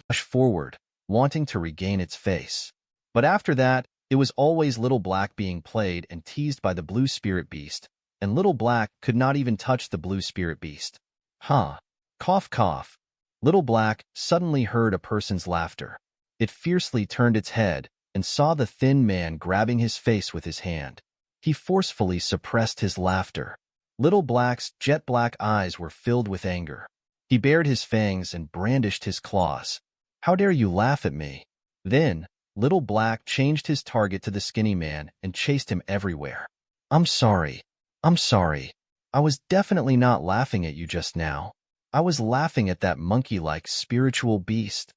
rushed forward, wanting to regain its face. But after that, it was always Little Black being played and teased by the Blue Spirit Beast, and Little Black could not even touch the Blue Spirit Beast. Huh. Cough, cough. Little Black suddenly heard a person's laughter. It fiercely turned its head and saw the thin man grabbing his face with his hand. He forcefully suppressed his laughter. Little Black's jet-black eyes were filled with anger. He bared his fangs and brandished his claws. How dare you laugh at me? Then, Little Black changed his target to the skinny man and chased him everywhere. I'm sorry. I'm sorry. I was definitely not laughing at you just now. I was laughing at that monkey-like spiritual beast.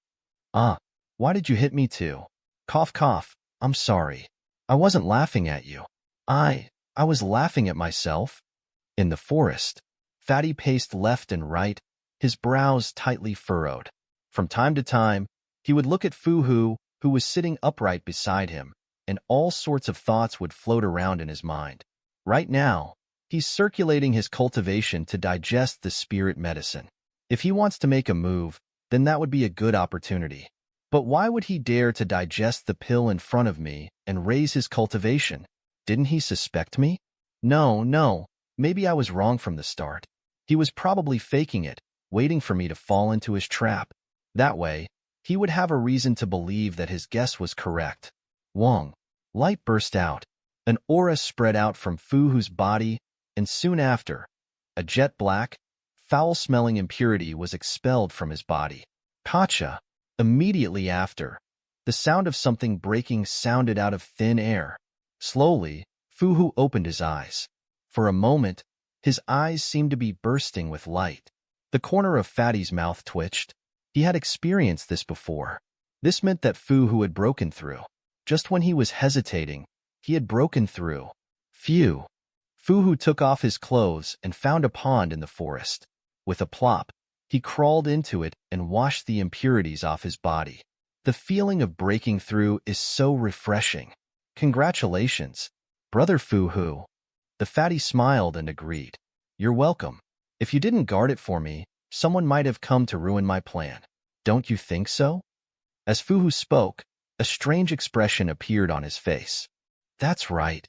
Why did you hit me too? Cough, cough. I'm sorry. I wasn't laughing at you. I was laughing at myself. In the forest, Fatty paced left and right, his brows tightly furrowed. From time to time, he would look at Fu-Hu, who was sitting upright beside him, and all sorts of thoughts would float around in his mind. Right now, he's circulating his cultivation to digest the spirit medicine. If he wants to make a move, then that would be a good opportunity. But why would he dare to digest the pill in front of me and raise his cultivation? Didn't he suspect me? No, maybe I was wrong from the start. He was probably faking it, waiting for me to fall into his trap. That way, he would have a reason to believe that his guess was correct. Wong. Light burst out. An aura spread out from Fu-Hu's body, and soon after, a jet-black, foul-smelling impurity was expelled from his body. Kacha. Immediately after, the sound of something breaking sounded out of thin air. Slowly, Fu-Hu opened his eyes. For a moment, his eyes seemed to be bursting with light. The corner of Fatty's mouth twitched. He had experienced this before. This meant that Fu-Hu had broken through. Just when he was hesitating, he had broken through. Phew. Fu-Hu took off his clothes and found a pond in the forest. With a plop, he crawled into it and washed the impurities off his body. The feeling of breaking through is so refreshing. Congratulations, Brother Fu-Hu. The fatty smiled and agreed. You're welcome. If you didn't guard it for me, someone might have come to ruin my plan. Don't you think so? As Fu-Hu spoke, a strange expression appeared on his face. That's right.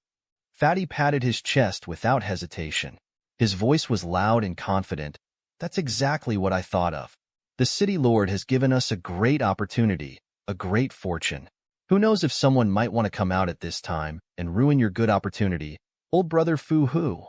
Fatty patted his chest without hesitation. His voice was loud and confident. That's exactly what I thought of. The City Lord has given us a great opportunity, a great fortune. Who knows if someone might want to come out at this time and ruin your good opportunity, old brother Fu-Hu.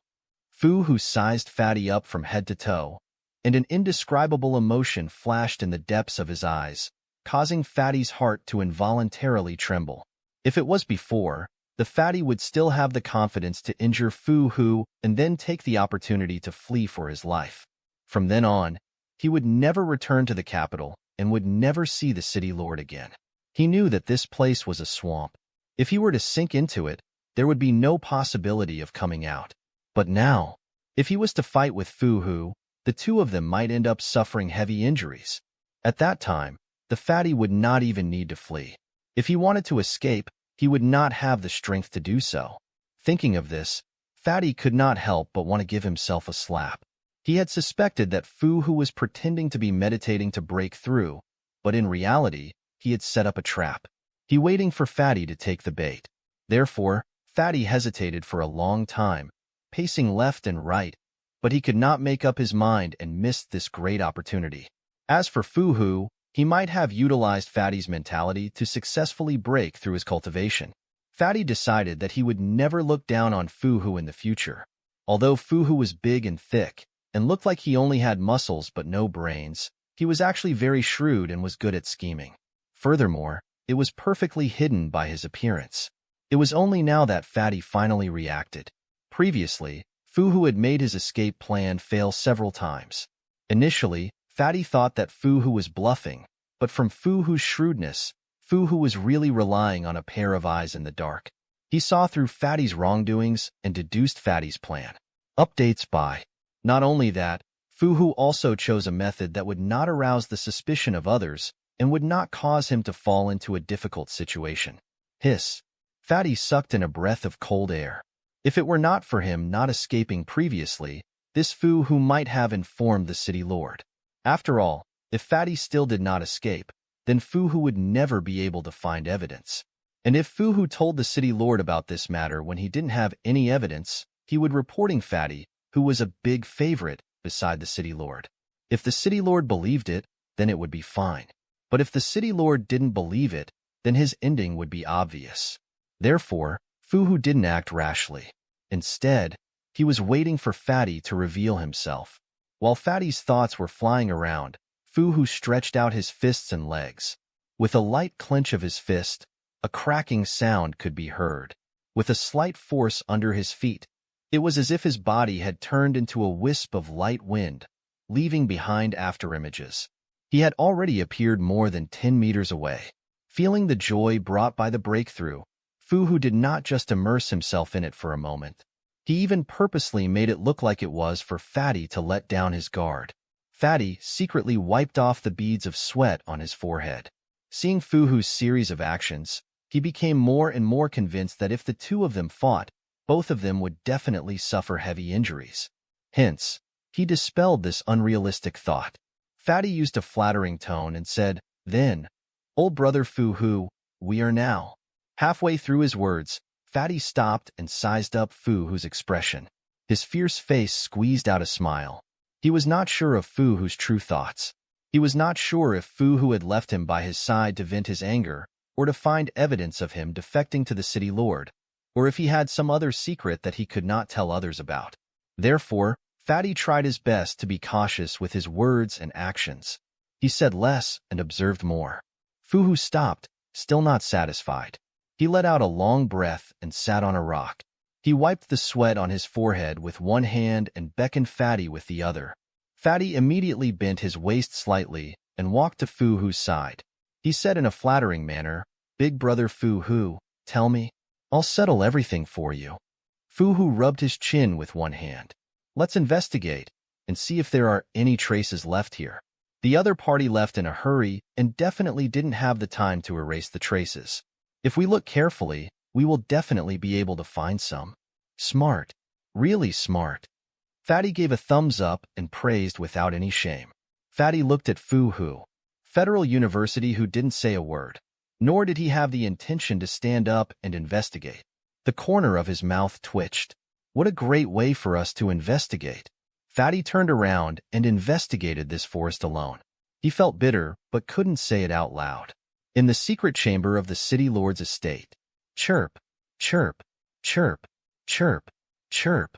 Fu-Hu sized Fatty up from head to toe, and an indescribable emotion flashed in the depths of his eyes, causing Fatty's heart to involuntarily tremble. If it was before, the Fatty would still have the confidence to injure Fu-Hu and then take the opportunity to flee for his life. From then on, he would never return to the capital and would never see the City Lord again. He knew that this place was a swamp. If he were to sink into it, there would be no possibility of coming out. But now, if he was to fight with Fu-Hu, the two of them might end up suffering heavy injuries. At that time, the Fatty would not even need to flee. If he wanted to escape, he would not have the strength to do so. Thinking of this, Fatty could not help but want to give himself a slap. He had suspected that Fu-Hu was pretending to be meditating to break through, but in reality, he had set up a trap. He waiting for Fatty to take the bait. Therefore, Fatty hesitated for a long time, pacing left and right, but he could not make up his mind and missed this great opportunity. As for Fu-Hu, he might have utilized Fatty's mentality to successfully break through his cultivation. Fatty decided that he would never look down on Fu-Hu in the future. Although Fu-Hu was big and thick, and looked like he only had muscles but no brains, he was actually very shrewd and was good at scheming. Furthermore, it was perfectly hidden by his appearance. It was only now that Fatty finally reacted. Previously, Fu-Hu had made his escape plan fail several times. Initially, Fatty thought that Fu-Hu was bluffing, but from Fu-Hu's shrewdness, Fu-Hu was really relying on a pair of eyes in the dark. He saw through Fatty's wrongdoings and deduced Fatty's plan. Updates by. Not only that, Fu-Hu also chose a method that would not arouse the suspicion of others and would not cause him to fall into a difficult situation. Hiss. Fatty sucked in a breath of cold air. If it were not for him not escaping previously, this Fu-Hu might have informed the City Lord. After all, if Fatty still did not escape, then Fu-Hu would never be able to find evidence. And if Fu-Hu told the city lord about this matter when he didn't have any evidence, he would reporting Fatty, who was a big favorite beside the city lord. If the city lord believed it, then it would be fine. But if the city lord didn't believe it, then his ending would be obvious. Therefore, Fu-Hu didn't act rashly. Instead, he was waiting for Fatty to reveal himself. While Fatty's thoughts were flying around, Fu-Hu stretched out his fists and legs. With a light clench of his fist, a cracking sound could be heard. With a slight force under his feet, it was as if his body had turned into a wisp of light wind, leaving behind afterimages. He had already appeared more than 10 meters away. Feeling the joy brought by the breakthrough, Fu-Hu did not just immerse himself in it for a moment. He even purposely made it look like it was for Fatty to let down his guard. Fatty secretly wiped off the beads of sweat on his forehead. Seeing Fu-Hu's series of actions, he became more and more convinced that if the two of them fought, both of them would definitely suffer heavy injuries. Hence, he dispelled this unrealistic thought. Fatty used a flattering tone and said, "Then, old brother Fu-Hu, we are now." Halfway through his words, Fatty stopped and sized up Fu-Hu's expression. His fierce face squeezed out a smile. He was not sure of Fu-Hu's true thoughts. He was not sure if Fu-Hu had left him by his side to vent his anger, or to find evidence of him defecting to the city lord, or if he had some other secret that he could not tell others about. Therefore, Fatty tried his best to be cautious with his words and actions. He said less and observed more. Fu-Hu stopped, still not satisfied. He let out a long breath and sat on a rock. He wiped the sweat on his forehead with one hand and beckoned Fatty with the other. Fatty immediately bent his waist slightly and walked to Fu-Hu's side. He said in a flattering manner, "Big brother Fu-Hu, tell me. I'll settle everything for you." Fu-Hu rubbed his chin with one hand. "Let's investigate and see if there are any traces left here." The other party left in a hurry and definitely didn't have the time to erase the traces. If we look carefully, we will definitely be able to find some. Smart. Really smart. Fatty gave a thumbs up and praised without any shame. Fatty looked at Fu-Hu, Federal University, who didn't say a word, nor did he have the intention to stand up and investigate. The corner of his mouth twitched. What a great way for us to investigate. Fatty turned around and investigated this forest alone. He felt bitter, but couldn't say it out loud. In the secret chamber of the city lord's estate, chirp, chirp, chirp, chirp, chirp.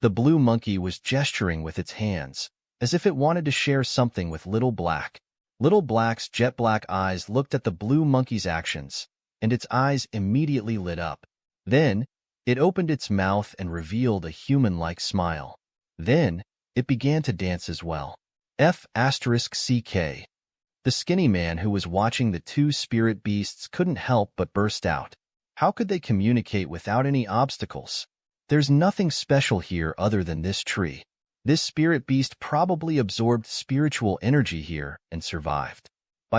The blue monkey was gesturing with its hands, as if it wanted to share something with Little Black. Little Black's jet-black eyes looked at the blue monkey's actions, and its eyes immediately lit up. Then, it opened its mouth and revealed a human-like smile. Then, it began to dance as well. F***CK. The skinny man who was watching the two spirit beasts couldn't help but burst out. How could they communicate without any obstacles? There's nothing special here other than this tree. This spirit beast probably absorbed spiritual energy here and survived.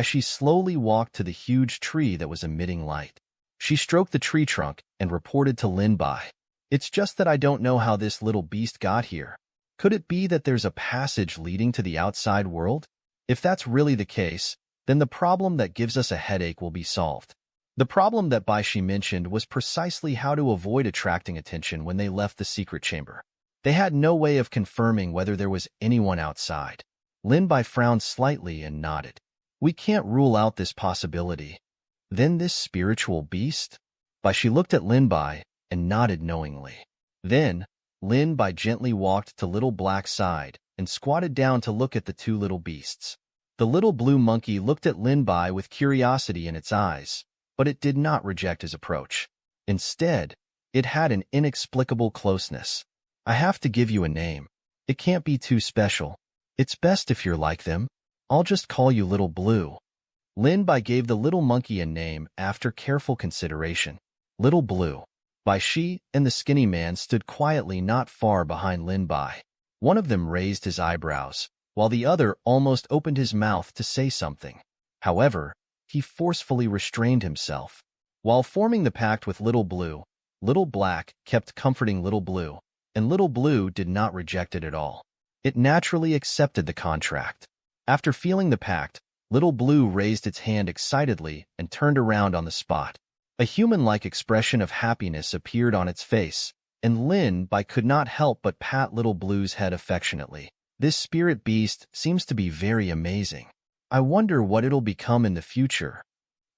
She slowly walked to the huge tree that was emitting light. She stroked the tree trunk and reported to Lin Bai. "It's just that I don't know how this little beast got here. Could it be that there's a passage leading to the outside world? If that's really the case, then the problem that gives us a headache will be solved." The problem that Bai Shi mentioned was precisely how to avoid attracting attention when they left the secret chamber. They had no way of confirming whether there was anyone outside. Lin Bai frowned slightly and nodded. "We can't rule out this possibility." "Then this spiritual beast?" Bai Shi looked at Lin Bai and nodded knowingly. Then, Lin Bai gently walked to Little Black's side and squatted down to look at the two little beasts. The little blue monkey looked at Lin Bai with curiosity in its eyes, but it did not reject his approach. Instead, it had an inexplicable closeness. "I have to give you a name. It can't be too special. It's best if you're like them. I'll just call you Little Blue." Lin Bai gave the little monkey a name after careful consideration. Little Blue. Bai Shi and the skinny man stood quietly not far behind Lin Bai. One of them raised his eyebrows, while the other almost opened his mouth to say something. However, he forcefully restrained himself. While forming the pact with Little Blue, Little Black kept comforting Little Blue, and Little Blue did not reject it at all. It naturally accepted the contract. After feeling the pact, Little Blue raised its hand excitedly and turned around on the spot. A human-like expression of happiness appeared on its face, and Lin Bai could not help but pat Little Blue's head affectionately. This spirit beast seems to be very amazing. I wonder what it'll become in the future.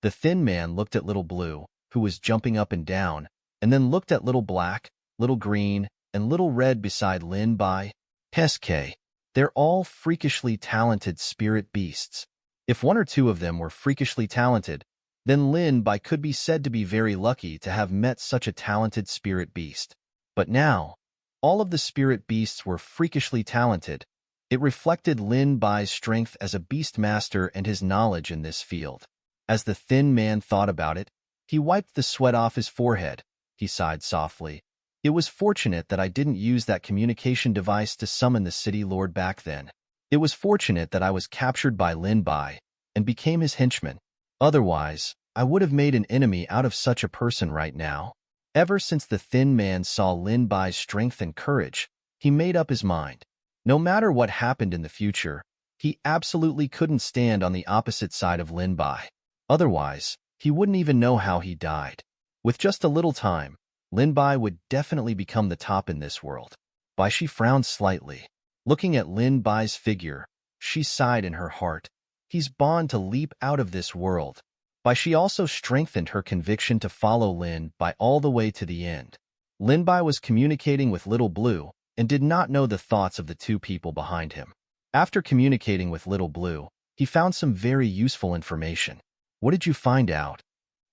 The thin man looked at Little Blue, who was jumping up and down, and then looked at Little Black, Little Green, and Little Red beside Lin Bai. SK. They're all freakishly talented spirit beasts. If one or two of them were freakishly talented, then Lin Bai could be said to be very lucky to have met such a talented spirit beast. But now, all of the spirit beasts were freakishly talented. It reflected Lin Bai's strength as a beastmaster and his knowledge in this field. As the thin man thought about it, he wiped the sweat off his forehead. He sighed softly. It was fortunate that I didn't use that communication device to summon the city lord back then. It was fortunate that I was captured by Lin Bai and became his henchman. Otherwise, I would have made an enemy out of such a person right now. Ever since the thin man saw Lin Bai's strength and courage, he made up his mind. No matter what happened in the future, he absolutely couldn't stand on the opposite side of Lin Bai. Otherwise, he wouldn't even know how he died. With just a little time, Lin Bai would definitely become the top in this world. Bai Shi frowned slightly. Looking at Lin Bai's figure, she sighed in her heart. He's bound to leap out of this world. Bai Shi also strengthened her conviction to follow Lin Bai all the way to the end. Lin Bai was communicating with Little Blue and did not know the thoughts of the two people behind him. After communicating with Little Blue, he found some very useful information. What did you find out?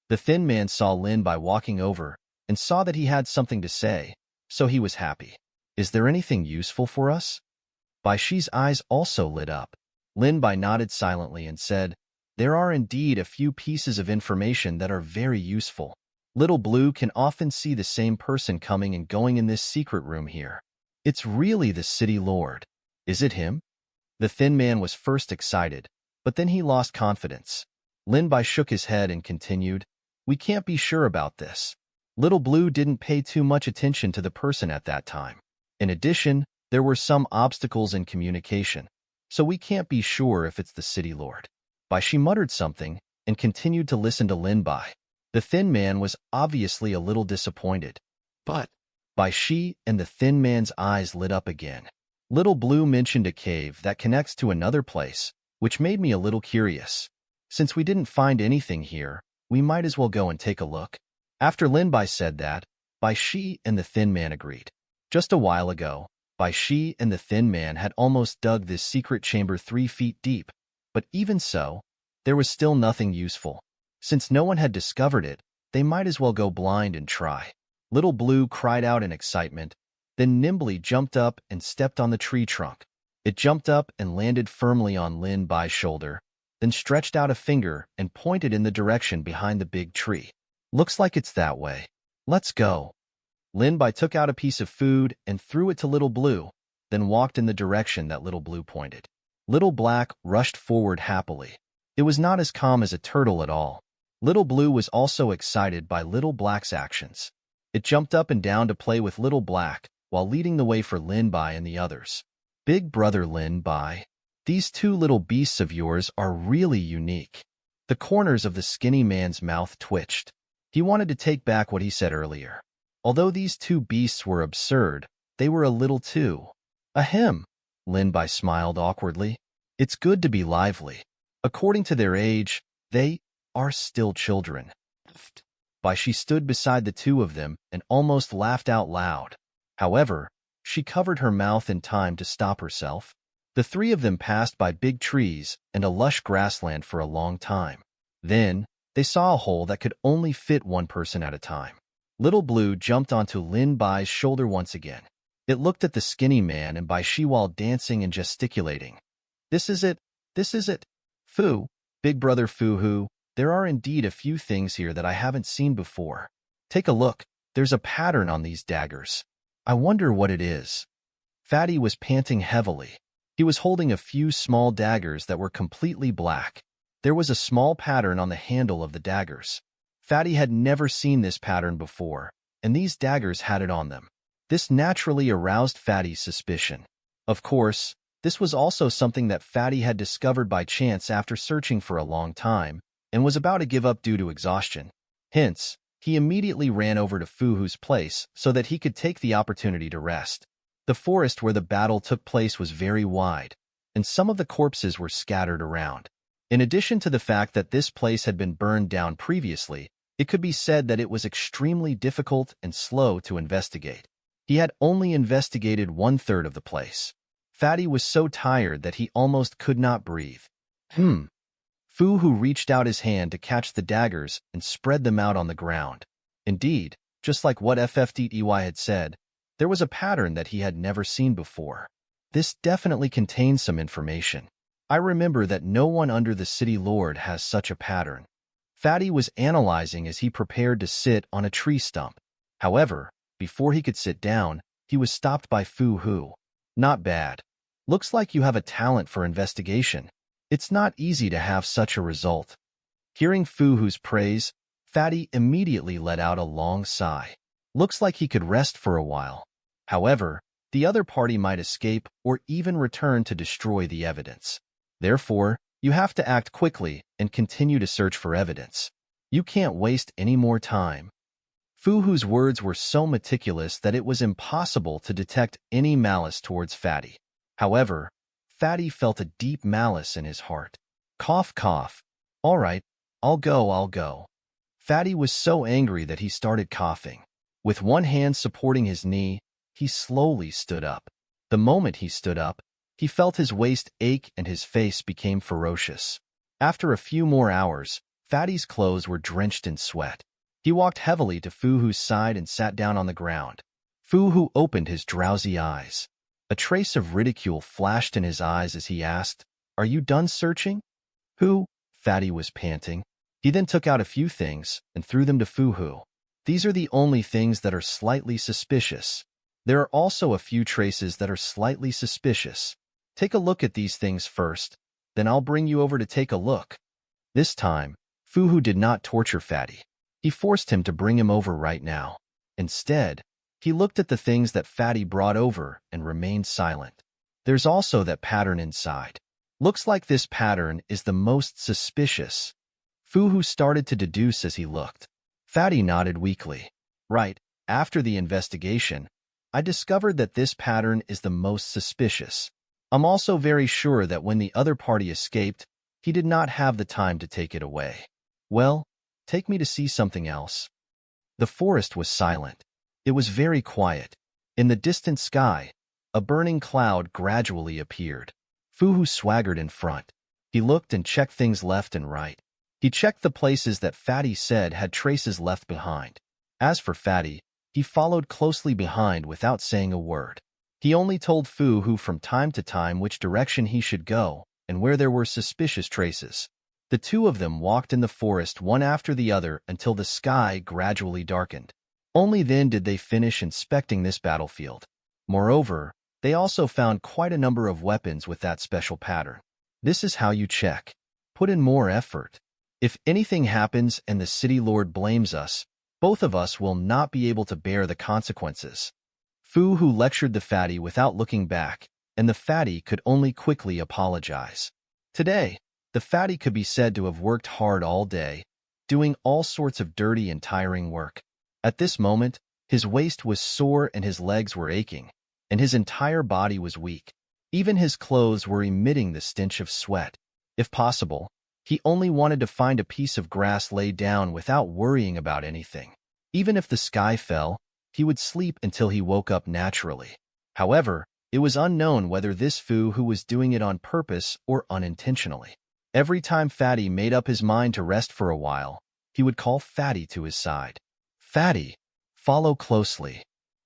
The thin man saw Lin Bai walking over and saw that he had something to say, so he was happy. Is there anything useful for us? Bai Shi's eyes also lit up. Lin Bai nodded silently and said, there are indeed a few pieces of information that are very useful. Little Blue can often see the same person coming and going in this secret room here. It's really the city lord. Is it him? The thin man was first excited, but then he lost confidence. Lin Bai shook his head and continued, we can't be sure about this. Little Blue didn't pay too much attention to the person at that time. In addition, there were some obstacles in communication, so we can't be sure if it's the city lord. Bai Shi muttered something and continued to listen to Lin Bai. The thin man was obviously a little disappointed. But Bai Shi and the thin man's eyes lit up again. Little Blue mentioned a cave that connects to another place, which made me a little curious. Since we didn't find anything here, we might as well go and take a look. After Lin Bai said that, Bai Shi and the thin man agreed. Just a while ago, Bai Shi and the thin man had almost dug this secret chamber 3 feet deep, but even so, there was still nothing useful. Since no one had discovered it, they might as well go blind and try. Little Blue cried out in excitement, then nimbly jumped up and stepped on the tree trunk. It jumped up and landed firmly on Lin Bai's shoulder, then stretched out a finger and pointed in the direction behind the big tree. Looks like it's that way. Let's go. Lin Bai took out a piece of food and threw it to Little Blue, then walked in the direction that Little Blue pointed. Little Black rushed forward happily. It was not as calm as a turtle at all. Little Blue was also excited by Little Black's actions. It jumped up and down to play with Little Black while leading the way for Lin Bai and the others. Big brother Lin Bai, these two little beasts of yours are really unique. The corners of the skinny man's mouth twitched. He wanted to take back what he said earlier. Although these two beasts were absurd, they were a little too. Ahem, Lin Bai smiled awkwardly. It's good to be lively. According to their age, they are still children. Bai Shi stood beside the two of them and almost laughed out loud. However, she covered her mouth in time to stop herself. The three of them passed by big trees and a lush grassland for a long time. Then, they saw a hole that could only fit one person at a time. Little Blue jumped onto Lin Bai's shoulder once again. It looked at the skinny man and Bai Shi while dancing and gesticulating. This is it. This is it. Fu, big brother Fu-hoo, there are indeed a few things here that I haven't seen before. Take a look. There's a pattern on these daggers. I wonder what it is. Fatty was panting heavily. He was holding a few small daggers that were completely black. There was a small pattern on the handle of the daggers. Fatty had never seen this pattern before, and these daggers had it on them. This naturally aroused Fatty's suspicion. Of course, This was also something that Fatty had discovered by chance after searching for a long time, and was about to give up due to exhaustion. Hence, he immediately ran over to Fu-Hu's place so that he could take the opportunity to rest. The forest where the battle took place was very wide, and some of the corpses were scattered around. In addition to the fact that this place had been burned down previously, it could be said that it was extremely difficult and slow to investigate. He had only investigated 1/3 of the place. Fatty was so tired that he almost could not breathe. Fu-Hu reached out his hand to catch the daggers and spread them out on the ground. Indeed, just like what FFDEY had said, there was a pattern that he had never seen before. This definitely contains some information. I remember that no one under the city lord has such a pattern. Fatty was analyzing as he prepared to sit on a tree stump. However, before he could sit down, he was stopped by Fu-Hu. Not bad. Looks like you have a talent for investigation. It's not easy to have such a result. Hearing Fu-Hu's praise, Fatty immediately let out a long sigh. Looks like he could rest for a while. However, the other party might escape or even return to destroy the evidence. Therefore, you have to act quickly and continue to search for evidence. You can't waste any more time. Fu-Hu's words were so meticulous that it was impossible to detect any malice towards Fatty. However, Fatty felt a deep malice in his heart. Cough, cough. All right, I'll go. Fatty was so angry that he started coughing. With one hand supporting his knee, he slowly stood up. The moment he stood up, he felt his waist ache and his face became ferocious. After a few more hours, Fatty's clothes were drenched in sweat. He walked heavily to Fu-Hu's side and sat down on the ground. Fu-Hu opened his drowsy eyes. A trace of ridicule flashed in his eyes as he asked, "Are you done searching?" "Who?" Fatty was panting. He then took out a few things and threw them to Fu-Hu. "These are the only things that are slightly suspicious. There are also a few traces that are slightly suspicious. Take a look at these things first, then I'll bring you over to take a look." This time, Fu-Hu did not torture Fatty. He forced him to bring him over right now. Instead, he looked at the things that Fatty brought over and remained silent. There's also that pattern inside. Looks like this pattern is the most suspicious. Fu-Hu started to deduce as he looked. Fatty nodded weakly. Right, after the investigation, I discovered that this pattern is the most suspicious. I'm also very sure that when the other party escaped, he did not have the time to take it away. Well, take me to see something else. The forest was silent. It was very quiet. In the distant sky, a burning cloud gradually appeared. Fu-Hu swaggered in front. He looked and checked things left and right. He checked the places that Fatty said had traces left behind. As for Fatty, he followed closely behind without saying a word. He only told Fu-Hu from time to time which direction he should go and where there were suspicious traces. The two of them walked in the forest one after the other until the sky gradually darkened. Only then did they finish inspecting this battlefield. Moreover, they also found quite a number of weapons with that special pattern. This is how you check. Put in more effort. If anything happens and the city lord blames us, both of us will not be able to bear the consequences. Fu-Hu lectured the Fatty without looking back, and the Fatty could only quickly apologize. Today, the Fatty could be said to have worked hard all day, doing all sorts of dirty and tiring work. At this moment, his waist was sore and his legs were aching, and his entire body was weak. Even his clothes were emitting the stench of sweat. If possible, he only wanted to find a piece of grass laid down without worrying about anything. Even if the sky fell, he would sleep until he woke up naturally. However, it was unknown whether this Fu-Hu was doing it on purpose or unintentionally. Every time Fatty made up his mind to rest for a while, he would call Fatty to his side. Fatty, follow closely.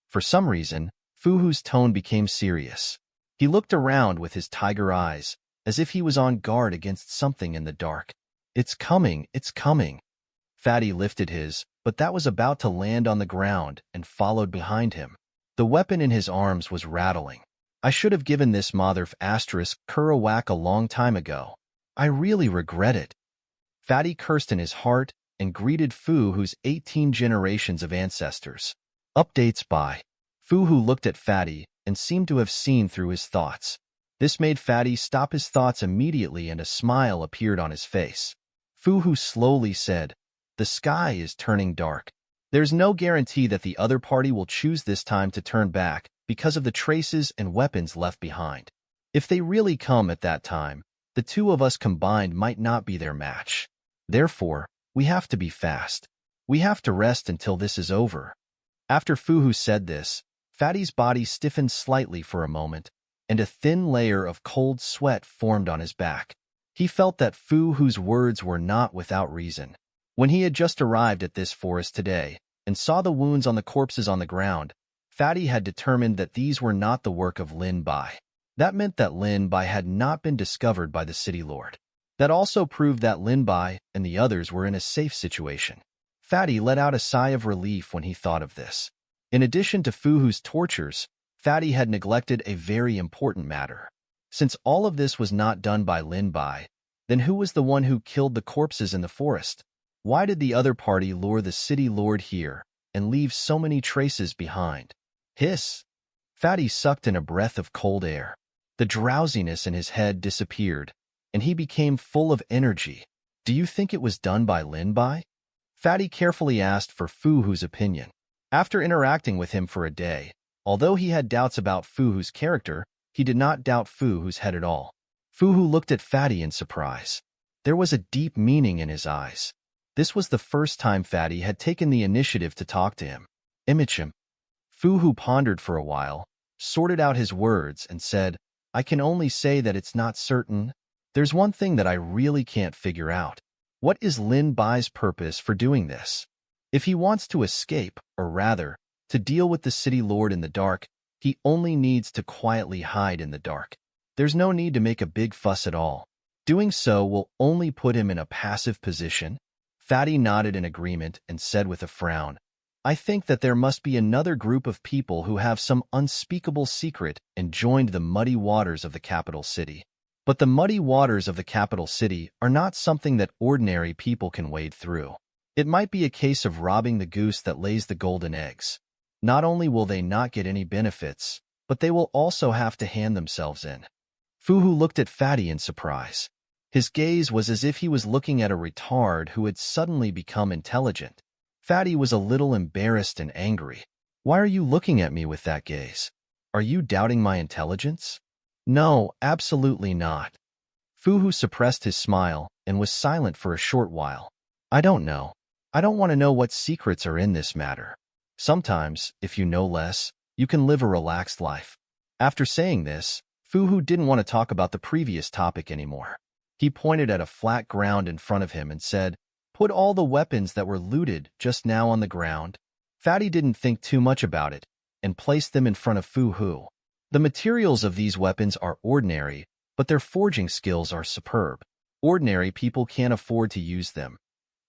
For some reason, Fu-Hu's tone became serious. He looked around with his tiger eyes, as if he was on guard against something in the dark. It's coming. Fatty lifted his, but that was about to land on the ground and followed behind him. The weapon in his arms was rattling. I should have given this motherf asterisk cur a whack a long time ago. I really regret it. Fatty cursed in his heart and greeted Fu-Hu's 18 generations of ancestors. Updates by Fu-Hu looked at Fatty and seemed to have seen through his thoughts. This made Fatty stop his thoughts immediately and a smile appeared on his face. Fu Hu slowly said, "The sky is turning dark. There's no guarantee that the other party will choose this time to turn back because of the traces and weapons left behind. If they really come at that time, the two of us combined might not be their match. Therefore, we have to be fast. We have to rest until this is over." After Fu Hu said this, Fatty's body stiffened slightly for a moment, and a thin layer of cold sweat formed on his back. He felt that Fu Hu's words were not without reason. When he had just arrived at this forest today and saw the wounds on the corpses on the ground, Fatty had determined that these were not the work of Lin Bai. That meant that Lin Bai had not been discovered by the city lord. That also proved that Lin Bai and the others were in a safe situation. Fatty let out a sigh of relief when he thought of this. In addition to Fu Hu's tortures, Fatty had neglected a very important matter. Since all of this was not done by Lin Bai, then who was the one who killed the corpses in the forest? Why did the other party lure the city lord here and leave so many traces behind? Hiss! Fatty sucked in a breath of cold air. The drowsiness in his head disappeared, and he became full of energy. "Do you think it was done by Lin Bai?" Fatty carefully asked for Fu Hu's opinion. After interacting with him for a day, although he had doubts about Fu Hu's character, he did not doubt Fu Hu's head at all. Fu Hu looked at Fatty in surprise. There was a deep meaning in his eyes. This was the first time Fatty had taken the initiative to talk to him. "Imichim." Fu Hu pondered for a while, sorted out his words, and said, "I can only say that it's not certain. There's one thing that I really can't figure out. What is Lin Bai's purpose for doing this? If he wants to escape, or rather, to deal with the city lord in the dark, he only needs to quietly hide in the dark. There's no need to make a big fuss at all. Doing so will only put him in a passive position." Fatty nodded in agreement and said with a frown, "I think that there must be another group of people who have some unspeakable secret and joined the muddy waters of the capital city. But the muddy waters of the capital city are not something that ordinary people can wade through. It might be a case of robbing the goose that lays the golden eggs. Not only will they not get any benefits, but they will also have to hand themselves in." Fu Hu looked at Fatty in surprise. His gaze was as if he was looking at a retard who had suddenly become intelligent. Fatty was a little embarrassed and angry. "Why are you looking at me with that gaze? Are you doubting my intelligence?" "No, absolutely not." Fu Hu suppressed his smile and was silent for a short while. "I don't know. I don't want to know what secrets are in this matter. Sometimes, if you know less, you can live a relaxed life." After saying this, Fu Hu didn't want to talk about the previous topic anymore. He pointed at a flat ground in front of him and said, "Put all the weapons that were looted just now on the ground." Fatty didn't think too much about it and placed them in front of Fu Hu. The materials of these weapons are ordinary, but their forging skills are superb. Ordinary people can't afford to use them.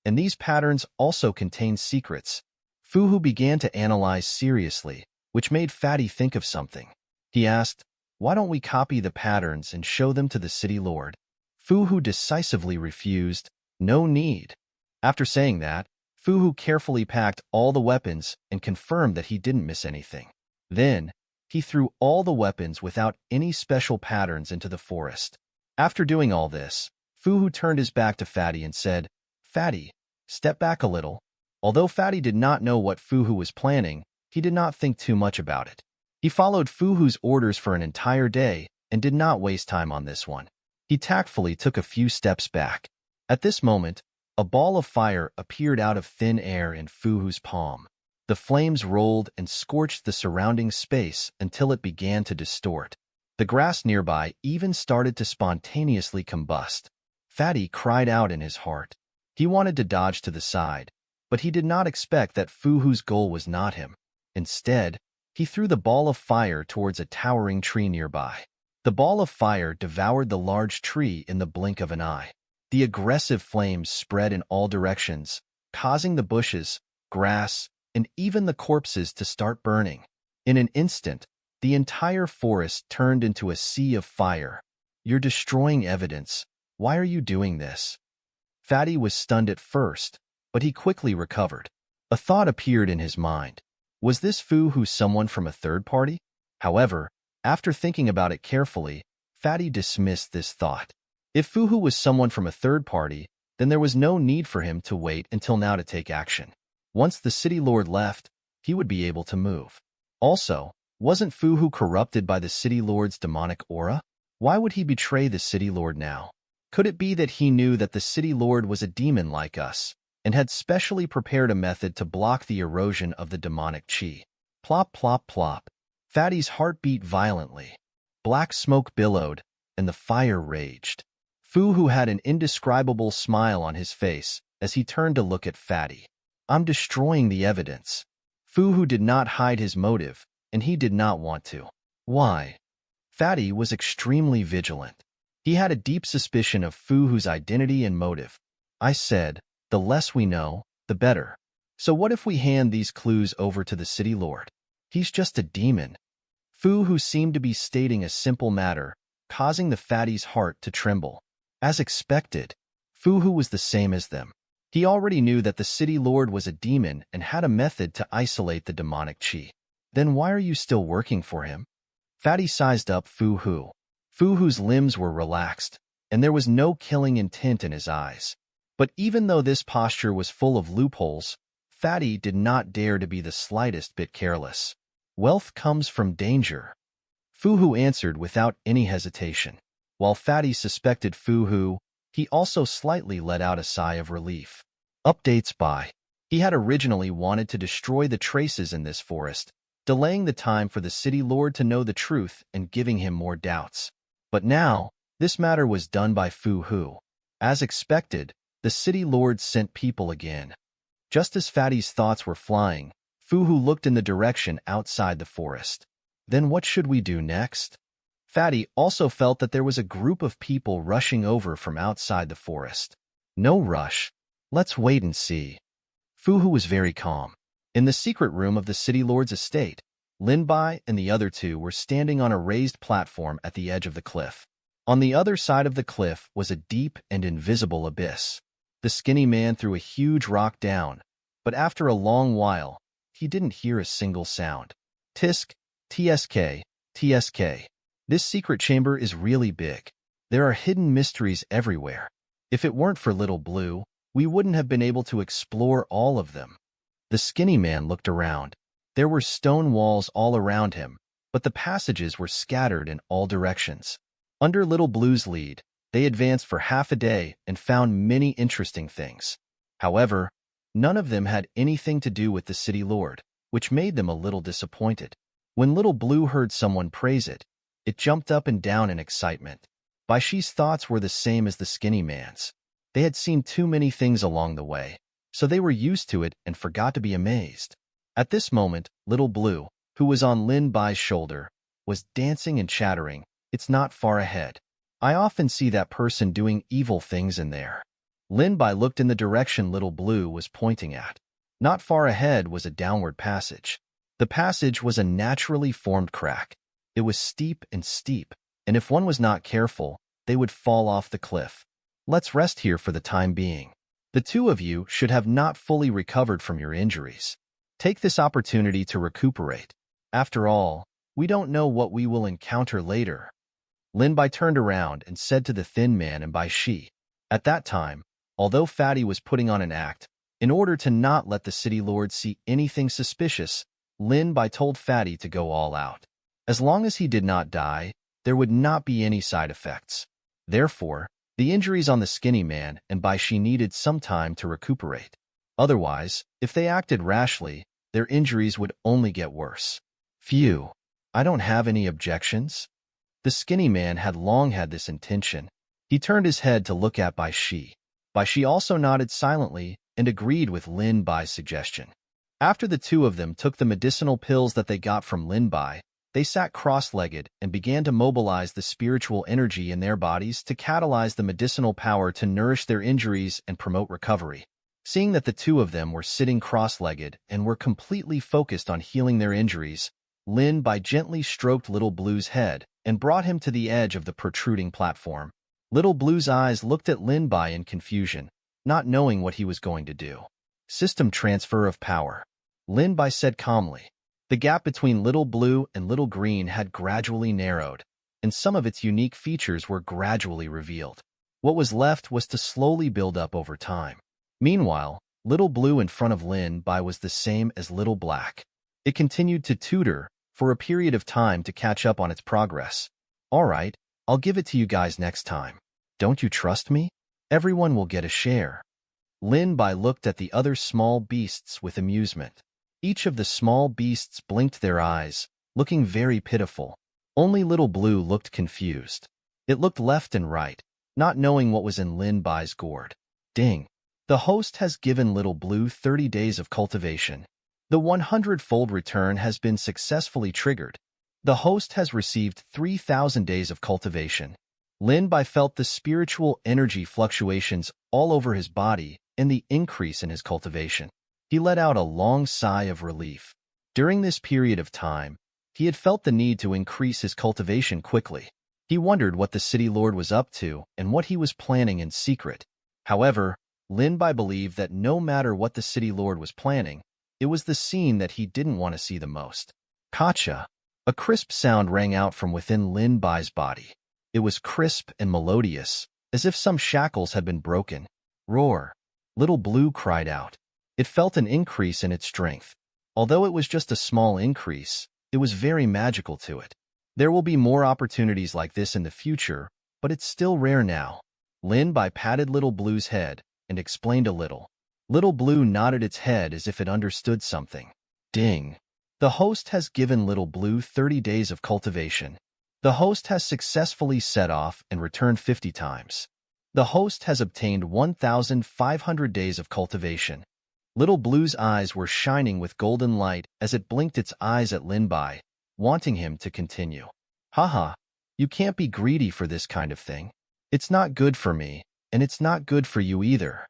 And these patterns also contain secrets. Fu Hu began to analyze seriously, which made Fatty think of something. He asked, "Why don't we copy the patterns and show them to the city lord?" Fu Hu decisively refused. "No need." After saying that, Fu Hu carefully packed all the weapons and confirmed that he didn't miss anything. Then, he threw all the weapons without any special patterns into the forest. After doing all this, Fu Hu turned his back to Fatty and said, "Fatty, step back a little." Although Fatty did not know what Fu Hu was planning, he did not think too much about it. He followed Fu Hu's orders for an entire day and did not waste time on this one. He tactfully took a few steps back. At this moment, a ball of fire appeared out of thin air in Fu Hu's palm. The flames rolled and scorched the surrounding space until it began to distort. The grass nearby even started to spontaneously combust. Fatty cried out in his heart. He wanted to dodge to the side, but he did not expect that Fu Hu's goal was not him. Instead, he threw the ball of fire towards a towering tree nearby. The ball of fire devoured the large tree in the blink of an eye. The aggressive flames spread in all directions, causing the bushes, grass, and even the corpses to start burning. In an instant, the entire forest turned into a sea of fire. "You're destroying evidence. Why are you doing this?" Fatty was stunned at first, but he quickly recovered. A thought appeared in his mind. Was this Fu Hu someone from a third party? However, after thinking about it carefully, Fatty dismissed this thought. If Fuhu was someone from a third party, then there was no need for him to wait until now to take action. Once the city lord left, he would be able to move. Also, wasn't Fuhu corrupted by the city lord's demonic aura? Why would he betray the city lord now? Could it be that he knew that the city lord was a demon like us, and had specially prepared a method to block the erosion of the demonic chi? Plop, plop, plop. Fatty's heart beat violently. Black smoke billowed, and the fire raged. Fuhu had an indescribable smile on his face as he turned to look at Fatty. I'm destroying the evidence. Fuhu did not hide his motive, and he did not want to. Why? Fatty was extremely vigilant. He had a deep suspicion of Fuhu's identity and motive. I said, the less we know, the better. So what if we hand these clues over to the city lord? He's just a demon. Fuhu seemed to be stating a simple matter, causing the Fatty's heart to tremble. As expected, Fuhu was the same as them. He already knew that the city lord was a demon and had a method to isolate the demonic chi. Then why are you still working for him? Fatty sized up Fuhu. Fuhu's limbs were relaxed, and there was no killing intent in his eyes. But even though this posture was full of loopholes, Fatty did not dare to be the slightest bit careless. Wealth comes from danger. Fuhu answered without any hesitation. While Fatty suspected Fuhu, he also slightly let out a sigh of relief. Updates by. He had originally wanted to destroy the traces in this forest, delaying the time for the city lord to know the truth and giving him more doubts. But now, this matter was done by Fuhu. As expected, the city lord sent people again. Just as Fatty's thoughts were flying, Fuhu looked in the direction outside the forest. Then what should we do next? Fatty also felt that there was a group of people rushing over from outside the forest. No rush. Let's wait and see. Fuhu was very calm. In the secret room of the city lord's estate, Lin Bai and the other two were standing on a raised platform at the edge of the cliff. On the other side of the cliff was a deep and invisible abyss. The skinny man threw a huge rock down, but after a long while, he didn't hear a single sound. Tisk, tsk, tsk. This secret chamber is really big. There are hidden mysteries everywhere. If it weren't for Little Blue, we wouldn't have been able to explore all of them. The skinny man looked around. There were stone walls all around him, but the passages were scattered in all directions. Under Little Blue's lead, they advanced for half a day and found many interesting things. However, none of them had anything to do with the city lord, which made them a little disappointed. When Little Blue heard someone praise it, it jumped up and down in excitement. Baishi's thoughts were the same as the skinny man's. They had seen too many things along the way, so they were used to it and forgot to be amazed. At this moment, Little Blue, who was on Lin Bai's shoulder, was dancing and chattering. It's not far ahead. I often see that person doing evil things in there. Lin Bai looked in the direction Little Blue was pointing at. Not far ahead was a downward passage. The passage was a naturally formed crack. It was steep, and if one was not careful, they would fall off the cliff. Let's rest here for the time being. The two of you should have not fully recovered from your injuries. Take this opportunity to recuperate. After all, we don't know what we will encounter later. Lin Bai turned around and said to the thin man and Baishi. At that time, although Fatty was putting on an act, in order to not let the city lord see anything suspicious, Lin Bai told Fatty to go all out. As long as he did not die, there would not be any side effects. Therefore, the injuries on the skinny man and Baishi needed some time to recuperate. Otherwise, if they acted rashly, their injuries would only get worse. Phew, I don't have any objections. The skinny man had long had this intention. He turned his head to look at Baishi. Baishi also nodded silently and agreed with Lin Bai's suggestion. After the two of them took the medicinal pills that they got from Lin Bai, they sat cross-legged and began to mobilize the spiritual energy in their bodies to catalyze the medicinal power to nourish their injuries and promote recovery. Seeing that the two of them were sitting cross-legged and were completely focused on healing their injuries, Lin Bai gently stroked Little Blue's head and brought him to the edge of the protruding platform. Little Blue's eyes looked at Lin Bai in confusion, not knowing what he was going to do. System transfer of power. Lin Bai said calmly. The gap between Little Blue and Little Green had gradually narrowed. and some of its unique features were gradually revealed. What was left was to slowly build up over time. Meanwhile, Little Blue in front of Lin Bai was the same as Little Black. It continued to tutor for a period of time to catch up on its progress. All right, I'll give it to you guys next time. Don't you trust me? Everyone will get a share. Lin Bai looked at the other small beasts with amusement. Each of the small beasts blinked their eyes, looking very pitiful. Only Little Blue looked confused. It looked left and right, not knowing what was in Lin Bai's gourd. Ding! The host has given Little Blue 30 days of cultivation. The 100-fold return has been successfully triggered. The host has received 3,000 days of cultivation. Lin Bai felt the spiritual energy fluctuations all over his body and the increase in his cultivation. He let out a long sigh of relief. During this period of time, he had felt the need to increase his cultivation quickly. He wondered what the city lord was up to and what he was planning in secret. However, Lin Bai believed that no matter what the city lord was planning, it was the scene that he didn't want to see the most. Kacha! A crisp sound rang out from within Lin Bai's body. It was crisp and melodious, as if some shackles had been broken. Roar! Little Blue cried out. It felt an increase in its strength. Although it was just a small increase, it was very magical to it. There will be more opportunities like this in the future, but it's still rare now. Lin Bai patted Little Blue's head and explained a little. Little Blue nodded its head as if it understood something. Ding! The host has given Little Blue 30 days of cultivation. The host has successfully set off and returned 50 times. The host has obtained 1,500 days of cultivation. Little Blue's eyes were shining with golden light as it blinked its eyes at Lin Bai, wanting him to continue. Haha, you can't be greedy for this kind of thing. It's not good for me, and it's not good for you either.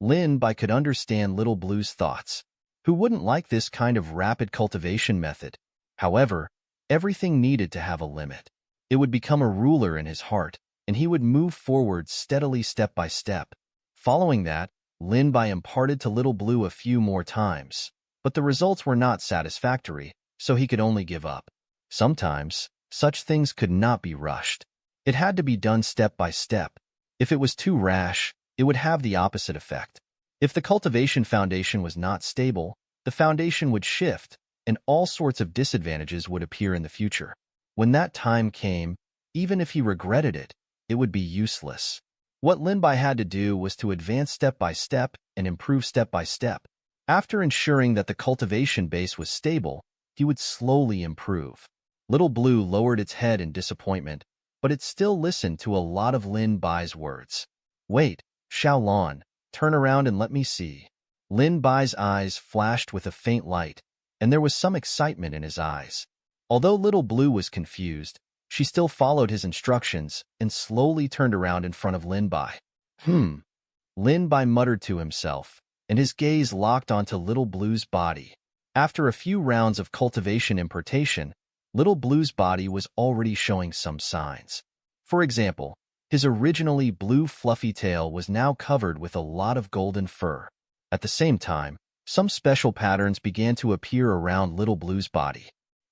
Lin Bai could understand Little Blue's thoughts. Who wouldn't like this kind of rapid cultivation method? However, everything needed to have a limit. It would become a ruler in his heart, and he would move forward steadily step by step. Following that, Lin Bai imparted to Little Blue a few more times, but the results were not satisfactory, so he could only give up. Sometimes, such things could not be rushed. It had to be done step by step. If it was too rash, it would have the opposite effect. If the cultivation foundation was not stable, the foundation would shift, and all sorts of disadvantages would appear in the future. When that time came, even if he regretted it, it would be useless. What Lin Bai had to do was to advance step by step and improve step by step. After ensuring that the cultivation base was stable, he would slowly improve. Little Blue lowered its head in disappointment, but it still listened to a lot of Lin Bai's words. Wait, Xiaolon, turn around and let me see. Lin Bai's eyes flashed with a faint light, and there was some excitement in his eyes. Although Little Blue was confused, she still followed his instructions and slowly turned around in front of Lin Bai. Lin Bai muttered to himself, and his gaze locked onto Little Blue's body. After a few rounds of cultivation impartation, Little Blue's body was already showing some signs. For example, his originally blue fluffy tail was now covered with a lot of golden fur. At the same time, some special patterns began to appear around Little Blue's body.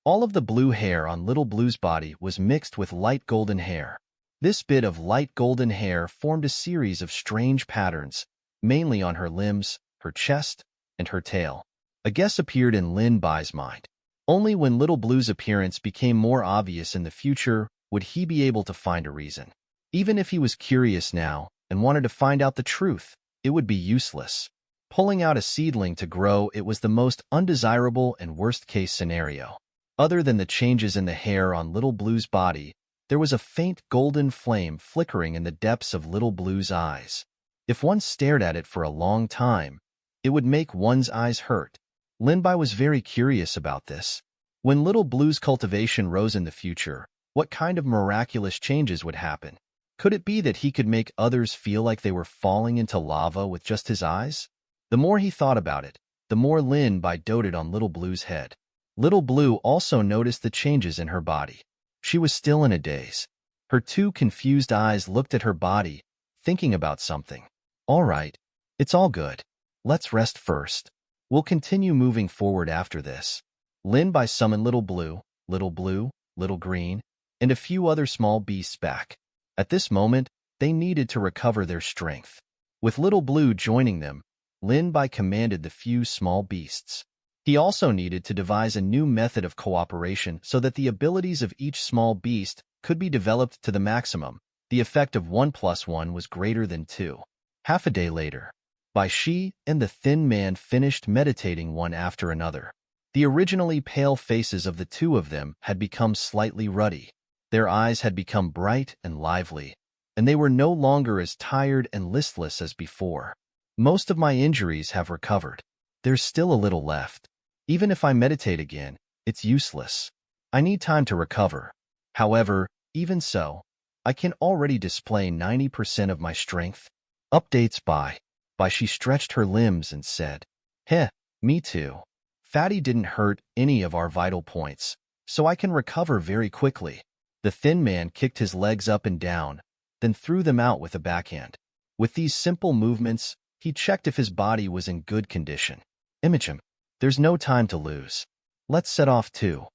All of the blue hair on Little Blue's body was mixed with light golden hair. This bit of light golden hair formed a series of strange patterns, mainly on her limbs, her chest, and her tail. A guess appeared in Lin Bai's mind. Only when Little Blue's appearance became more obvious in the future would he be able to find a reason. Even if he was curious now and wanted to find out the truth, it would be useless. Pulling out a seedling to grow it was the most undesirable and worst-case scenario. Other than the changes in the hair on Little Blue's body, there was a faint golden flame flickering in the depths of Little Blue's eyes. If one stared at it for a long time, it would make one's eyes hurt. Lin Bai was very curious about this. When Little Blue's cultivation rose in the future, what kind of miraculous changes would happen? Could it be that he could make others feel like they were falling into lava with just his eyes? The more he thought about it, the more Lin Bai doted on Little Blue's head. Little Blue also noticed the changes in her body. She was still in a daze. Her two confused eyes looked at her body, thinking about something. All right, it's all good. Let's rest first. We'll continue moving forward after this. Lin Bai summoned Little Blue, Little Green, and a few other small beasts back. At this moment, they needed to recover their strength. With Little Blue joining them, Lin Bai commanded the few small beasts. He also needed to devise a new method of cooperation so that the abilities of each small beast could be developed to the maximum. The effect of 1 + 1 was greater than 2. Half a day later, Bai Shi and the thin man finished meditating one after another. The originally pale faces of the two of them had become slightly ruddy. Their eyes had become bright and lively, and they were no longer as tired and listless as before. Most of my injuries have recovered. There's still a little left. Even if I meditate again, it's useless. I need time to recover. However, even so, I can already display 90% of my strength. Updates by she stretched her limbs and said, "Heh, me too. Fatty didn't hurt any of our vital points, so I can recover very quickly." The thin man kicked his legs up and down, then threw them out with a backhand. With these simple movements, he checked if his body was in good condition. Imagine, there's no time to lose. Let's set off too.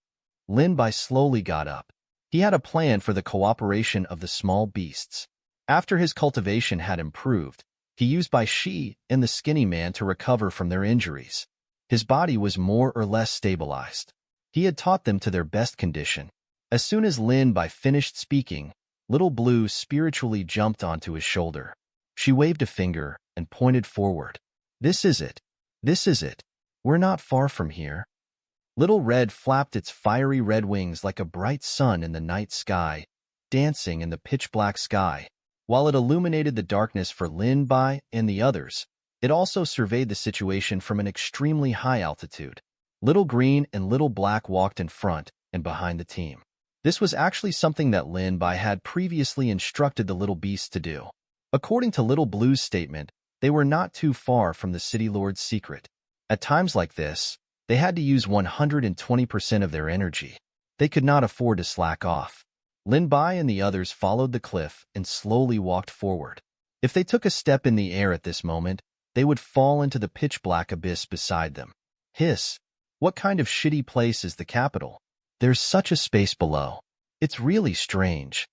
Lin Bai slowly got up. He had a plan for the cooperation of the small beasts. After his cultivation had improved, he used Bai Shi and the skinny man to recover from their injuries. His body was more or less stabilized. He had taught them to their best condition. As soon as Lin Bai finished speaking, Little Blue spiritually jumped onto his shoulder. She waved a finger and pointed forward. "This is it. This is it. We're not far from here." Little Red flapped its fiery red wings like a bright sun in the night sky, dancing in the pitch-black sky. While it illuminated the darkness for Lin Bai and the others, it also surveyed the situation from an extremely high altitude. Little Green and Little Black walked in front and behind the team. This was actually something that Lin Bai had previously instructed the little beasts to do. According to Little Blue's statement, they were not too far from the City Lord's secret. At times like this, they had to use 120% of their energy. They could not afford to slack off. Lin Bai and the others followed the cliff and slowly walked forward. If they took a step in the air at this moment, they would fall into the pitch-black abyss beside them. Hiss! What kind of shitty place is the capital? There's such a space below. It's really strange.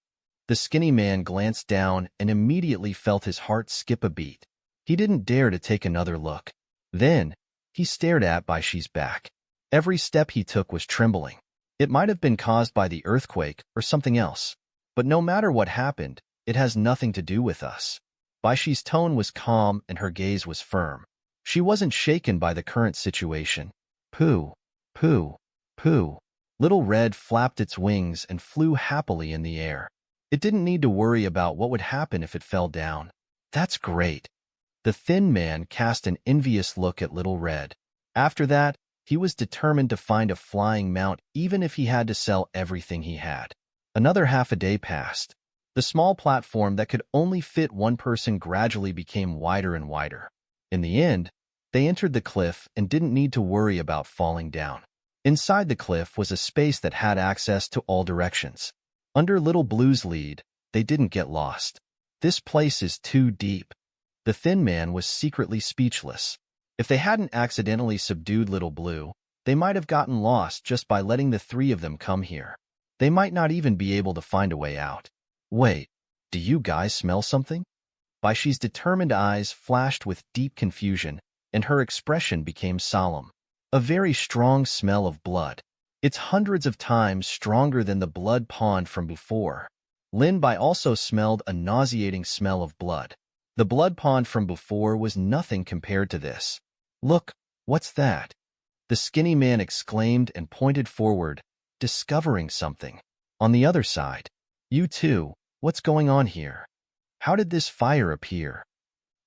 The skinny man glanced down and immediately felt his heart skip a beat. He didn't dare to take another look. Then, he stared at Bai Shi's back. Every step he took was trembling. It might have been caused by the earthquake or something else. But no matter what happened, it has nothing to do with us. Bai Shi's tone was calm and her gaze was firm. She wasn't shaken by the current situation. Pooh, pooh, pooh. Little Red flapped its wings and flew happily in the air. It didn't need to worry about what would happen if it fell down. That's great. The thin man cast an envious look at Little Red. After that, he was determined to find a flying mount even if he had to sell everything he had. Another half a day passed. The small platform that could only fit one person gradually became wider and wider. In the end, they entered the cliff and didn't need to worry about falling down. Inside the cliff was a space that had access to all directions. Under Little Blue's lead, they didn't get lost. This place is too deep. The thin man was secretly speechless. If they hadn't accidentally subdued Little Blue, they might have gotten lost just by letting the three of them come here. They might not even be able to find a way out. Wait, do you guys smell something? Bai Shi's determined eyes flashed with deep confusion, and her expression became solemn. A very strong smell of blood. It's hundreds of times stronger than the blood pond from before. Lin Bai also smelled a nauseating smell of blood. The blood pond from before was nothing compared to this. Look, what's that? The skinny man exclaimed and pointed forward, discovering something. On the other side. You too, what's going on here? How did this fire appear?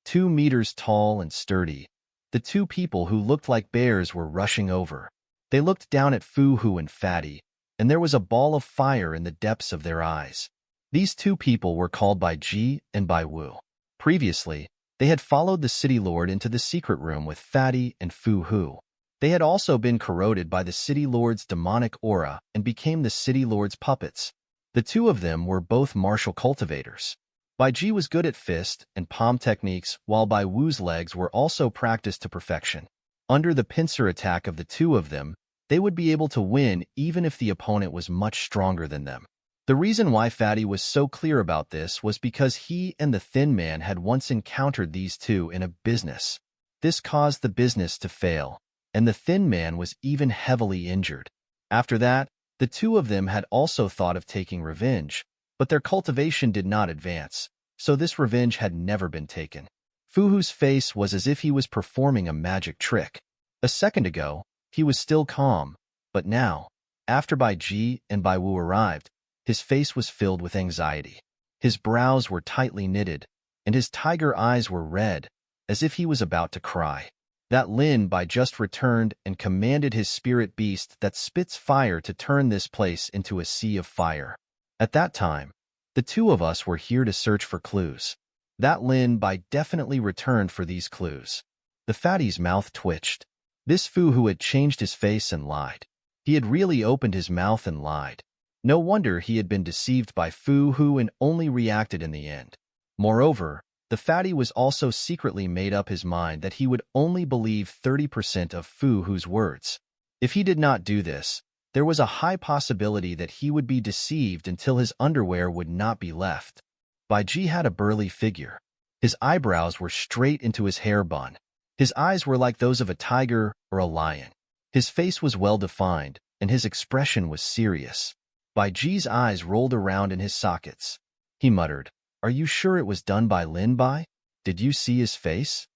2 meters tall and sturdy, the two people who looked like bears were rushing over. They looked down at Fu Hu and Fatty, and there was a ball of fire in the depths of their eyes. These two people were called Bai Ji and Bai Wu. Previously, they had followed the City Lord into the secret room with Fatty and Fu Hu. They had also been corroded by the City Lord's demonic aura and became the City Lord's puppets. The two of them were both martial cultivators. Bai Ji was good at fist and palm techniques, while Bai Wu's legs were also practiced to perfection. Under the pincer attack of the two of them, they would be able to win even if the opponent was much stronger than them. The reason why Fatty was so clear about this was because he and the Thin Man had once encountered these two in a business. This caused the business to fail, and the Thin Man was even heavily injured. After that, the two of them had also thought of taking revenge, but their cultivation did not advance, so this revenge had never been taken. Fuhu's face was as if he was performing a magic trick. A second ago, he was still calm, but now, after Bai Ji and Bai Wu arrived, his face was filled with anxiety. His brows were tightly knitted, and his tiger eyes were red, as if he was about to cry. That Lin Bai just returned and commanded his spirit beast that spits fire to turn this place into a sea of fire. At that time, the two of us were here to search for clues. That Lin Bai definitely returned for these clues. The fatty's mouth twitched. This Fu had changed his face and lied. He had really opened his mouth and lied. No wonder he had been deceived by Fu and only reacted in the end. Moreover, the fatty was also secretly made up his mind that he would only believe 30% of Fu's words. If he did not do this, there was a high possibility that he would be deceived until his underwear would not be left. Bai Ji had a burly figure. His eyebrows were straight into his hair bun. His eyes were like those of a tiger or a lion. His face was well-defined, and his expression was serious. Bai Ji's eyes rolled around in his sockets. He muttered, "Are you sure it was done by Lin Bai? Did you see his face?"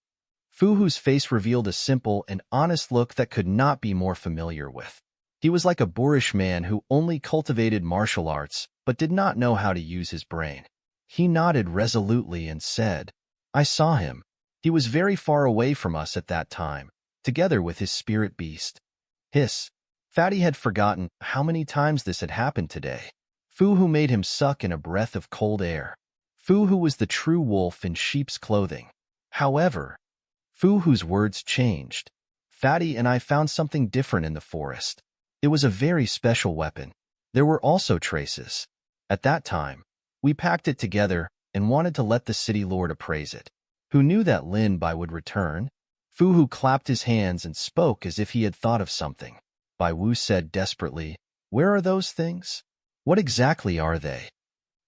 Fuhu's face revealed a simple and honest look that could not be more familiar with. He was like a boorish man who only cultivated martial arts but did not know how to use his brain. He nodded resolutely and said, "I saw him. He was very far away from us at that time, together with his spirit beast." Hiss. Fatty had forgotten how many times this had happened today. Fuhu made him suck in a breath of cold air. Fuhu was the true wolf in sheep's clothing. However, Fuhu's words changed. Fatty and I found something different in the forest. It was a very special weapon. There were also traces. At that time, we packed it together and wanted to let the city lord appraise it. Who knew that Lin Bai would return? Fuhu clapped his hands and spoke as if he had thought of something. Bai Wu said desperately, "Where are those things? What exactly are they?"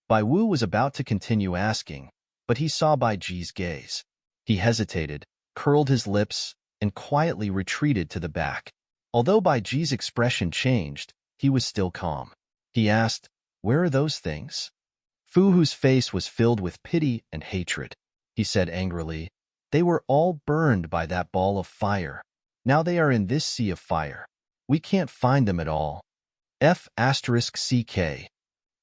Bai Wu was about to continue asking, but he saw Bai Ji's gaze. He hesitated, curled his lips, and quietly retreated to the back. Although Bai Ji's expression changed, he was still calm. He asked, "Where are those things?" Fuhu's face was filled with pity and hatred. He said angrily, "They were all burned by that ball of fire. Now they are in this sea of fire. We can't find them at all." F***CK.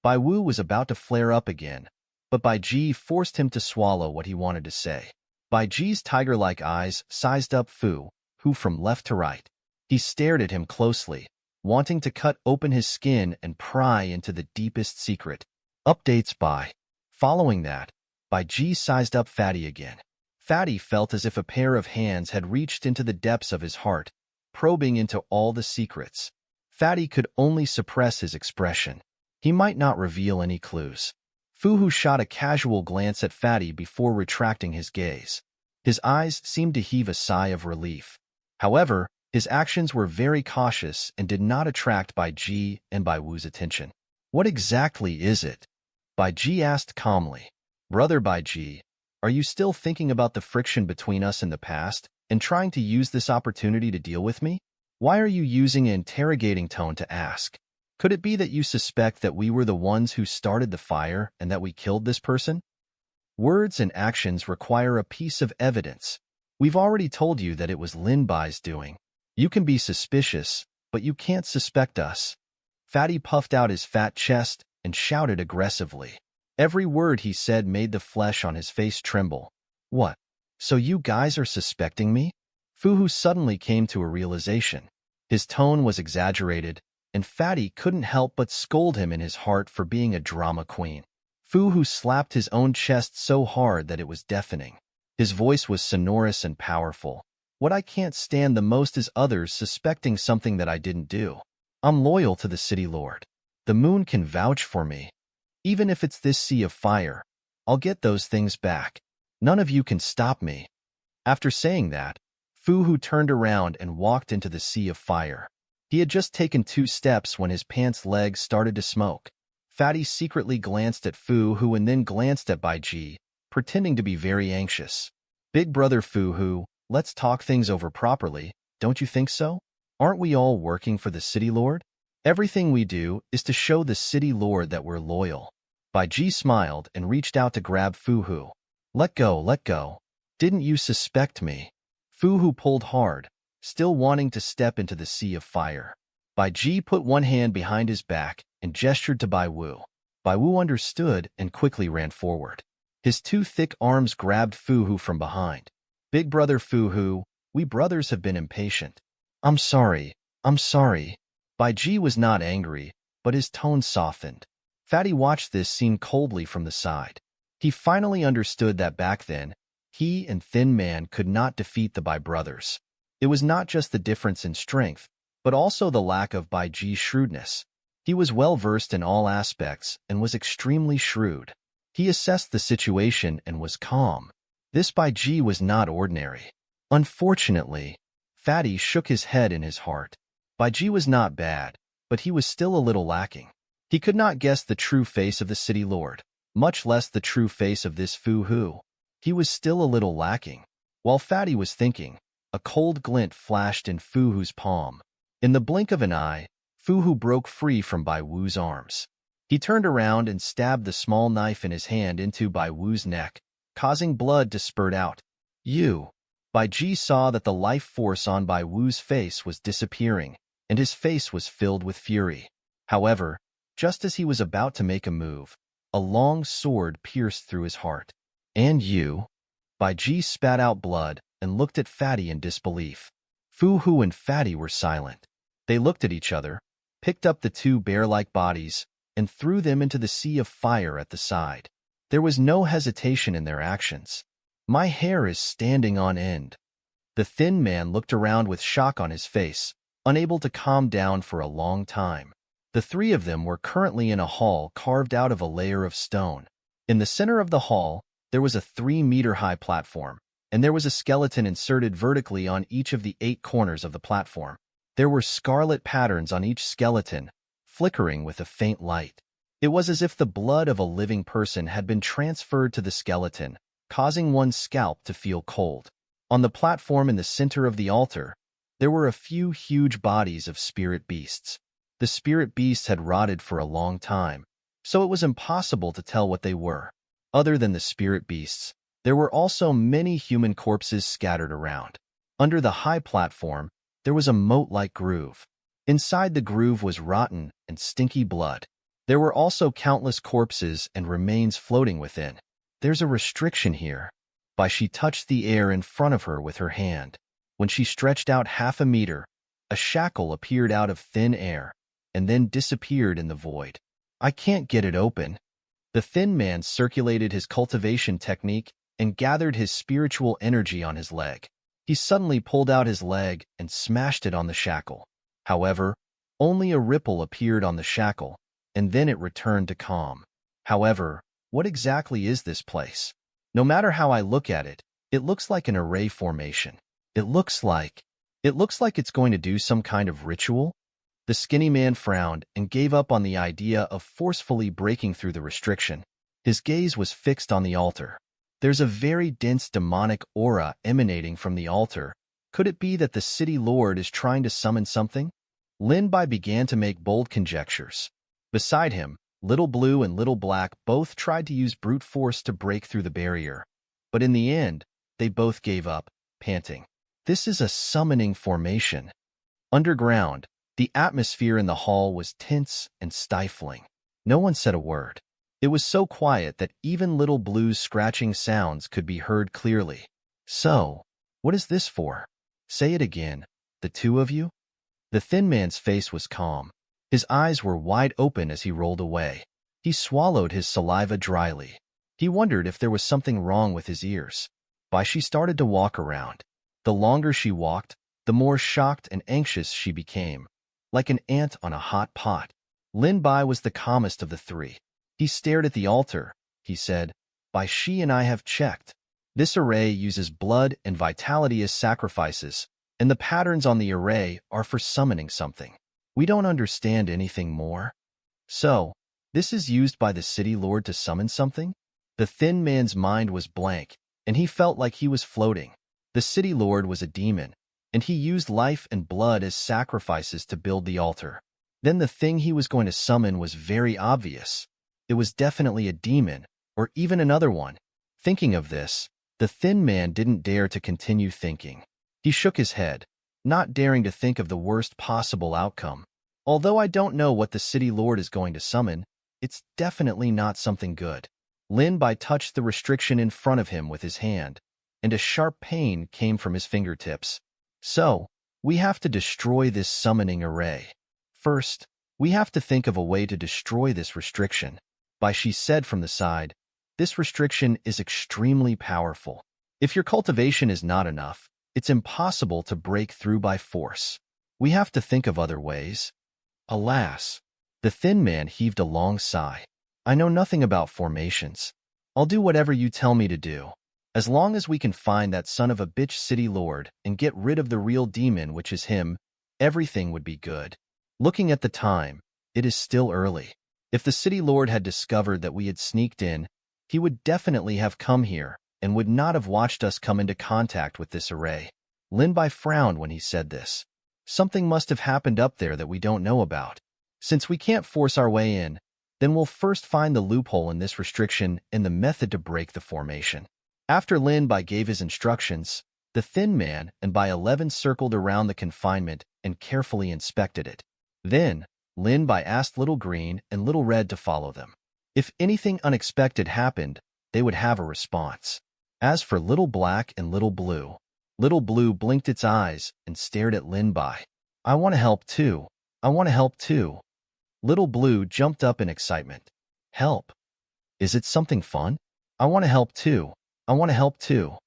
Bai Wu was about to flare up again, but Bai Ji forced him to swallow what he wanted to say. Bai Ji's tiger-like eyes sized up Fu from left to right. He stared at him closely, wanting to cut open his skin and pry into the deepest secret. Updates by. Following that, Bai Ji sized up Fatty again. Fatty felt as if a pair of hands had reached into the depths of his heart, probing into all the secrets. Fatty could only suppress his expression. He might not reveal any clues. Fuhu shot a casual glance at Fatty before retracting his gaze. His eyes seemed to heave a sigh of relief. However, his actions were very cautious and did not attract Bai Ji and Bai Wu's attention. "What exactly is it?" Bai Ji asked calmly. "Brother Bai Ji, are you still thinking about the friction between us in the past and trying to use this opportunity to deal with me? Why are you using an interrogating tone to ask? Could it be that you suspect that we were the ones who started the fire and that we killed this person?" Words and actions require a piece of evidence. We've already told you that it was Lin Bai's doing. You can be suspicious, but you can't suspect us. Fatty puffed out his fat chest and shouted aggressively. Every word he said made the flesh on his face tremble. "What? So you guys are suspecting me?" Fuhu suddenly came to a realization. His tone was exaggerated, and Fatty couldn't help but scold him in his heart for being a drama queen. Fuhu slapped his own chest so hard that it was deafening. His voice was sonorous and powerful. "What I can't stand the most is others suspecting something that I didn't do. I'm loyal to the city lord. The moon can vouch for me. Even if it's this sea of fire, I'll get those things back. None of you can stop me." After saying that, Fuhu turned around and walked into the sea of fire. He had just taken 2 steps when his pants legs started to smoke. Fatty secretly glanced at Fu Hu and then glanced at Bai Ji, pretending to be very anxious. Big brother Fu Hu, let's talk things over properly, don't you think so? Aren't we all working for the city lord? Everything we do is to show the city lord that we're loyal. Bai Ji smiled and reached out to grab Fu Hu. Let go, let go. Didn't you suspect me? Fu Hu pulled hard, still wanting to step into the sea of fire. Bai Ji put one hand behind his back and gestured to Bai Wu. Bai Wu understood and quickly ran forward. His two thick arms grabbed Fu Hu from behind. Big brother Fu Hu, we brothers have been impatient. I'm sorry. Bai Ji was not angry, but his tone softened. Fatty watched this scene coldly from the side. He finally understood that back then, he and Thin Man could not defeat the Bai brothers. It was not just the difference in strength, but also the lack of Bai Ji's shrewdness. He was well-versed in all aspects and was extremely shrewd. He assessed the situation and was calm. This Bai Ji was not ordinary. Unfortunately, Fatty shook his head in his heart. Bai Ji was not bad, but he was still a little lacking. He could not guess the true face of the city lord, much less the true face of this Fu Hu. He was still a little lacking. While Fatty was thinking, a cold glint flashed in Fu Hu's palm. In the blink of an eye, Fu Hu broke free from Bai Wu's arms. He turned around and stabbed the small knife in his hand into Bai Wu's neck, causing blood to spurt out. Bai Ji saw that the life force on Bai Wu's face was disappearing, and his face was filled with fury. However, just as he was about to make a move, a long sword pierced through his heart. And you? Bai Ji spat out blood and looked at Fatty in disbelief. Fu Hu and Fatty were silent. They looked at each other, picked up the two bear-like bodies, and threw them into the sea of fire at the side. There was no hesitation in their actions. My hair is standing on end. The thin man looked around with shock on his face, unable to calm down for a long time. The three of them were currently in a hall carved out of a layer of stone. In the center of the hall, there was a 3-meter-high platform, and there was a skeleton inserted vertically on each of the 8 corners of the platform. There were scarlet patterns on each skeleton, flickering with a faint light. It was as if the blood of a living person had been transferred to the skeleton, causing one's scalp to feel cold. On the platform in the center of the altar, there were a few huge bodies of spirit beasts. The spirit beasts had rotted for a long time, so it was impossible to tell what they were. Other than the spirit beasts, there were also many human corpses scattered around. Under the high platform, there was a moat-like groove. Inside the groove was rotten and stinky blood. There were also countless corpses and remains floating within. There's a restriction here. She touched the air in front of her with her hand. When she stretched out half a meter, a shackle appeared out of thin air, and then disappeared in the void. I can't get it open. The thin man circulated his cultivation technique and gathered his spiritual energy on his leg. He suddenly pulled out his leg and smashed it on the shackle. However, only a ripple appeared on the shackle, and then it returned to calm. However, what exactly is this place? No matter how I look at it, it looks like an array formation. It looks like it's going to do some kind of ritual? The skinny man frowned and gave up on the idea of forcefully breaking through the restriction. His gaze was fixed on the altar. There's a very dense demonic aura emanating from the altar. Could it be that the city lord is trying to summon something? Lin Bai began to make bold conjectures. Beside him, Little Blue and Little Black both tried to use brute force to break through the barrier. But in the end, they both gave up, panting. This is a summoning formation. Underground, the atmosphere in the hall was tense and stifling. No one said a word. It was so quiet that even Little Blue's scratching sounds could be heard clearly. So, what is this for? Say it again, the two of you? The thin man's face was calm. His eyes were wide open as he rolled away. He swallowed his saliva dryly. He wondered if there was something wrong with his ears. She started to walk around. The longer she walked, the more shocked and anxious she became, like an ant on a hot pot. Lin Bai was the calmest of the three. He stared at the altar. He said, She and I have checked. This array uses blood and vitality as sacrifices, and the patterns on the array are for summoning something. We don't understand anything more. So, This is used by the city lord to summon something? The thin man's mind was blank, and he felt like he was floating. The city lord was a demon, and he used life and blood as sacrifices to build the altar. Then the thing he was going to summon was very obvious. It was definitely a demon, or even another one. Thinking of this, the thin man didn't dare to continue thinking. He shook his head, not daring to think of the worst possible outcome. Although I don't know what the city lord is going to summon, it's definitely not something good. Lin Bai touched the restriction in front of him with his hand, and a sharp pain came from his fingertips. So, we have to destroy this summoning array. First, we have to think of a way to destroy this restriction. Bai she said from the side, this restriction is extremely powerful. If your cultivation is not enough, it's impossible to break through by force. We have to think of other ways. Alas, the thin man heaved a long sigh. I know nothing about formations. I'll do whatever you tell me to do. As long as we can find that son of a bitch city lord and get rid of the real demon, which is him, everything would be good. Looking at the time, it is still early. If the city lord had discovered that we had sneaked in, he would definitely have come here and would not have watched us come into contact with this array. Lin Bai frowned when he said this. Something must have happened up there that we don't know about. Since we can't force our way in, then we'll first find the loophole in this restriction and the method to break the formation. After Lin Bai gave his instructions, the thin man and Bai 11 circled around the confinement and carefully inspected it. Then, Lin Bai asked Little Green and Little Red to follow them. If anything unexpected happened, they would have a response. As for Little Black and Little Blue blinked its eyes and stared at Lin Bai. I want to help too. I want to help too. Little Blue jumped up in excitement. Help? Is it something fun? I want to help too. I want to help too.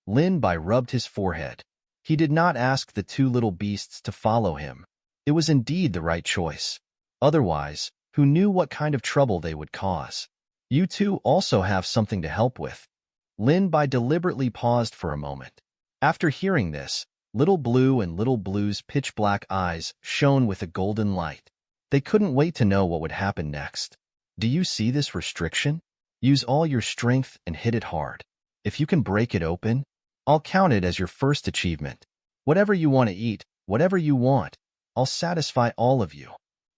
Lin Bai rubbed his forehead. He did not ask the two little beasts to follow him. It was indeed the right choice. Otherwise, who knew what kind of trouble they would cause? You two also have something to help with. Lin Bai deliberately paused for a moment. After hearing this, Little Blue and Little Blue's pitch-black eyes shone with a golden light. They couldn't wait to know what would happen next. Do you see this restriction? Use all your strength and hit it hard. If you can break it open, I'll count it as your first achievement. Whatever you want to eat, whatever you want, I'll satisfy all of you.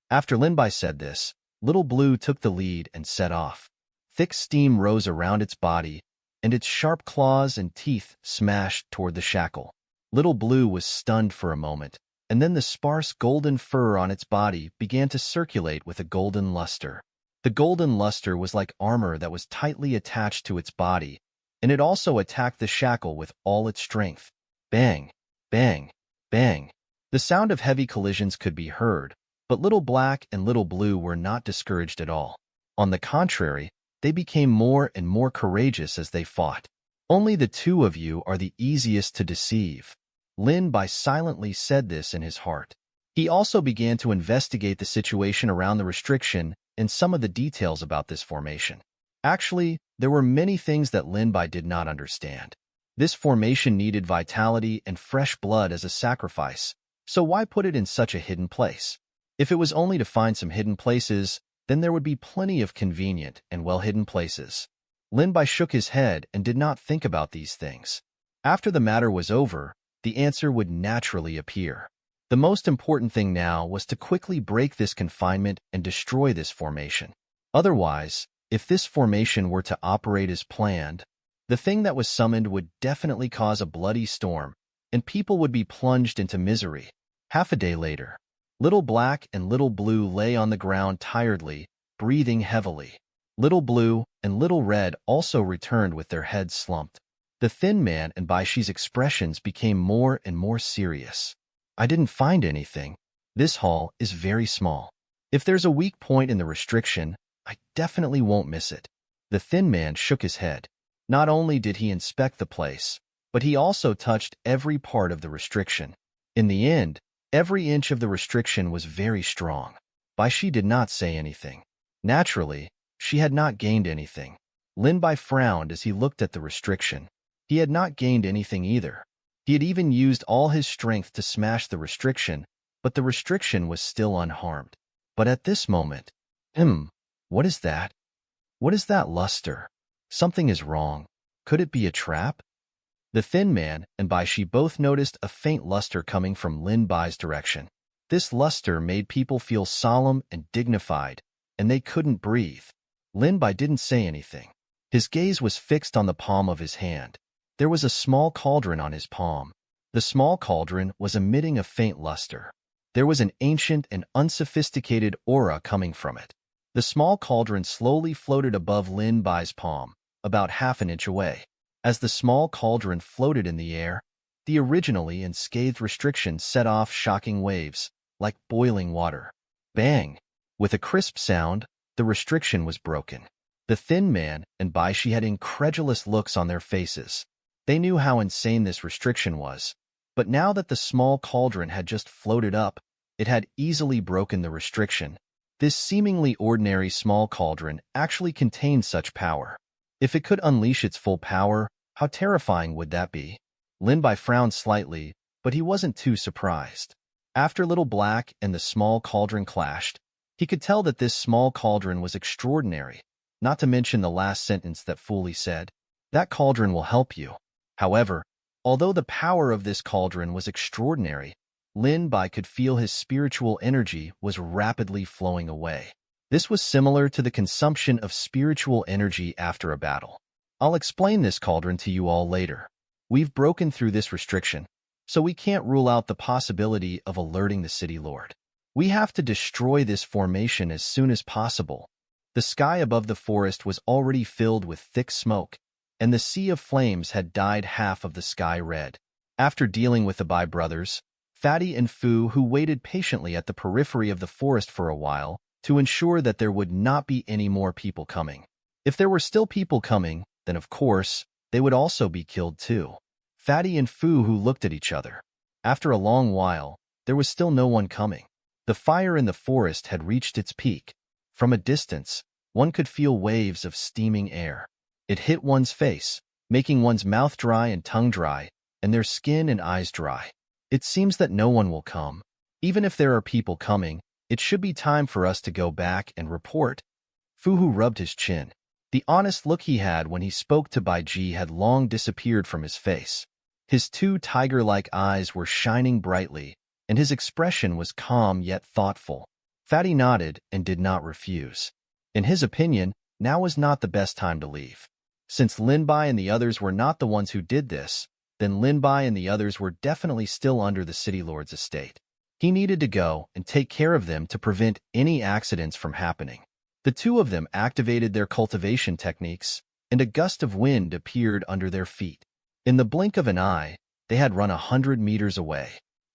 After Lin Bai said this, Little Blue took the lead and set off. Thick steam rose around its body, and its sharp claws and teeth smashed toward the shackle. Little Blue was stunned for a moment, and then the sparse golden fur on its body began to circulate with a golden luster. The golden luster was like armor that was tightly attached to its body, and it also attacked the shackle with all its strength. Bang, bang, bang. The sound of heavy collisions could be heard, but Little Black and Little Blue were not discouraged at all. On the contrary, they became more and more courageous as they fought. Only the two of you are the easiest to deceive. Lin Bai silently said this in his heart. He also began to investigate the situation around the restriction and some of the details about this formation. Actually, there were many things that Lin Bai did not understand. This formation needed vitality and fresh blood as a sacrifice, so why put it in such a hidden place? If it was only to find some hidden places, then there would be plenty of convenient and well-hidden places. Lin Bai shook his head and did not think about these things. After the matter was over, the answer would naturally appear. The most important thing now was to quickly break this confinement and destroy this formation. Otherwise, if this formation were to operate as planned, the thing that was summoned would definitely cause a bloody storm, and people would be plunged into misery. Half a day later, Little Black and Little Blue lay on the ground tiredly, breathing heavily. Little Blue and Little Red also returned with their heads slumped. The thin man and Baishi's expressions became more and more serious. I didn't find anything. This hall is very small. If there's a weak point in the restriction, I definitely won't miss it. The thin man shook his head. Not only did he inspect the place, but he also touched every part of the restriction. In the end, every inch of the restriction was very strong. Baishi did not say anything. Naturally, she had not gained anything. Lin Bai frowned as he looked at the restriction. He had not gained anything either. He had even used all his strength to smash the restriction, but the restriction was still unharmed. But at this moment, What is that? What is that luster? Something is wrong. Could it be a trap? The thin man and Bai Shi both noticed a faint luster coming from Lin Bai's direction. This luster made people feel solemn and dignified, and they couldn't breathe. Lin Bai didn't say anything. His gaze was fixed on the palm of his hand. There was a small cauldron on his palm. The small cauldron was emitting a faint luster. There was an ancient and unsophisticated aura coming from it. The small cauldron slowly floated above Lin Bai's palm, about half an inch away. As the small cauldron floated in the air, the originally unscathed restriction set off shocking waves, like boiling water. Bang! With a crisp sound, the restriction was broken. The thin man and Bai Shi had incredulous looks on their faces. They knew how insane this restriction was, but now that the small cauldron had just floated up, it had easily broken the restriction. This seemingly ordinary small cauldron actually contained such power. If it could unleash its full power, how terrifying would that be? Lin Bai frowned slightly, but he wasn't too surprised. After Little Black and the small cauldron clashed, he could tell that this small cauldron was extraordinary, not to mention the last sentence that Fuli said, "That cauldron will help you." However, although the power of this cauldron was extraordinary, Lin Bai could feel his spiritual energy was rapidly flowing away. This was similar to the consumption of spiritual energy after a battle. I'll explain this cauldron to you all later. We've broken through this restriction, so we can't rule out the possibility of alerting the city lord. We have to destroy this formation as soon as possible. The sky above the forest was already filled with thick smoke, and the sea of flames had dyed half of the sky red. After dealing with the Bai brothers, Fatty and Fu, who waited patiently at the periphery of the forest for a while to ensure that there would not be any more people coming. If there were still people coming, then of course, they would also be killed too. Fatty and Fu who looked at each other. After a long while, there was still no one coming. The fire in the forest had reached its peak. From a distance, one could feel waves of steaming air. It hit one's face, making one's mouth dry and tongue dry, and their skin and eyes dry. It seems that no one will come. Even if there are people coming, it should be time for us to go back and report. Fu rubbed his chin. The honest look he had when he spoke to Bai Ji had long disappeared from his face. His two tiger-like eyes were shining brightly, and his expression was calm yet thoughtful. Fatty nodded and did not refuse. In his opinion, now was not the best time to leave. Since Lin Bai and the others were not the ones who did this, then Lin Bai and the others were definitely still under the city lord's estate. He needed to go and take care of them to prevent any accidents from happening. The two of them activated their cultivation techniques, and a gust of wind appeared under their feet. In the blink of an eye, they had run 100 meters away.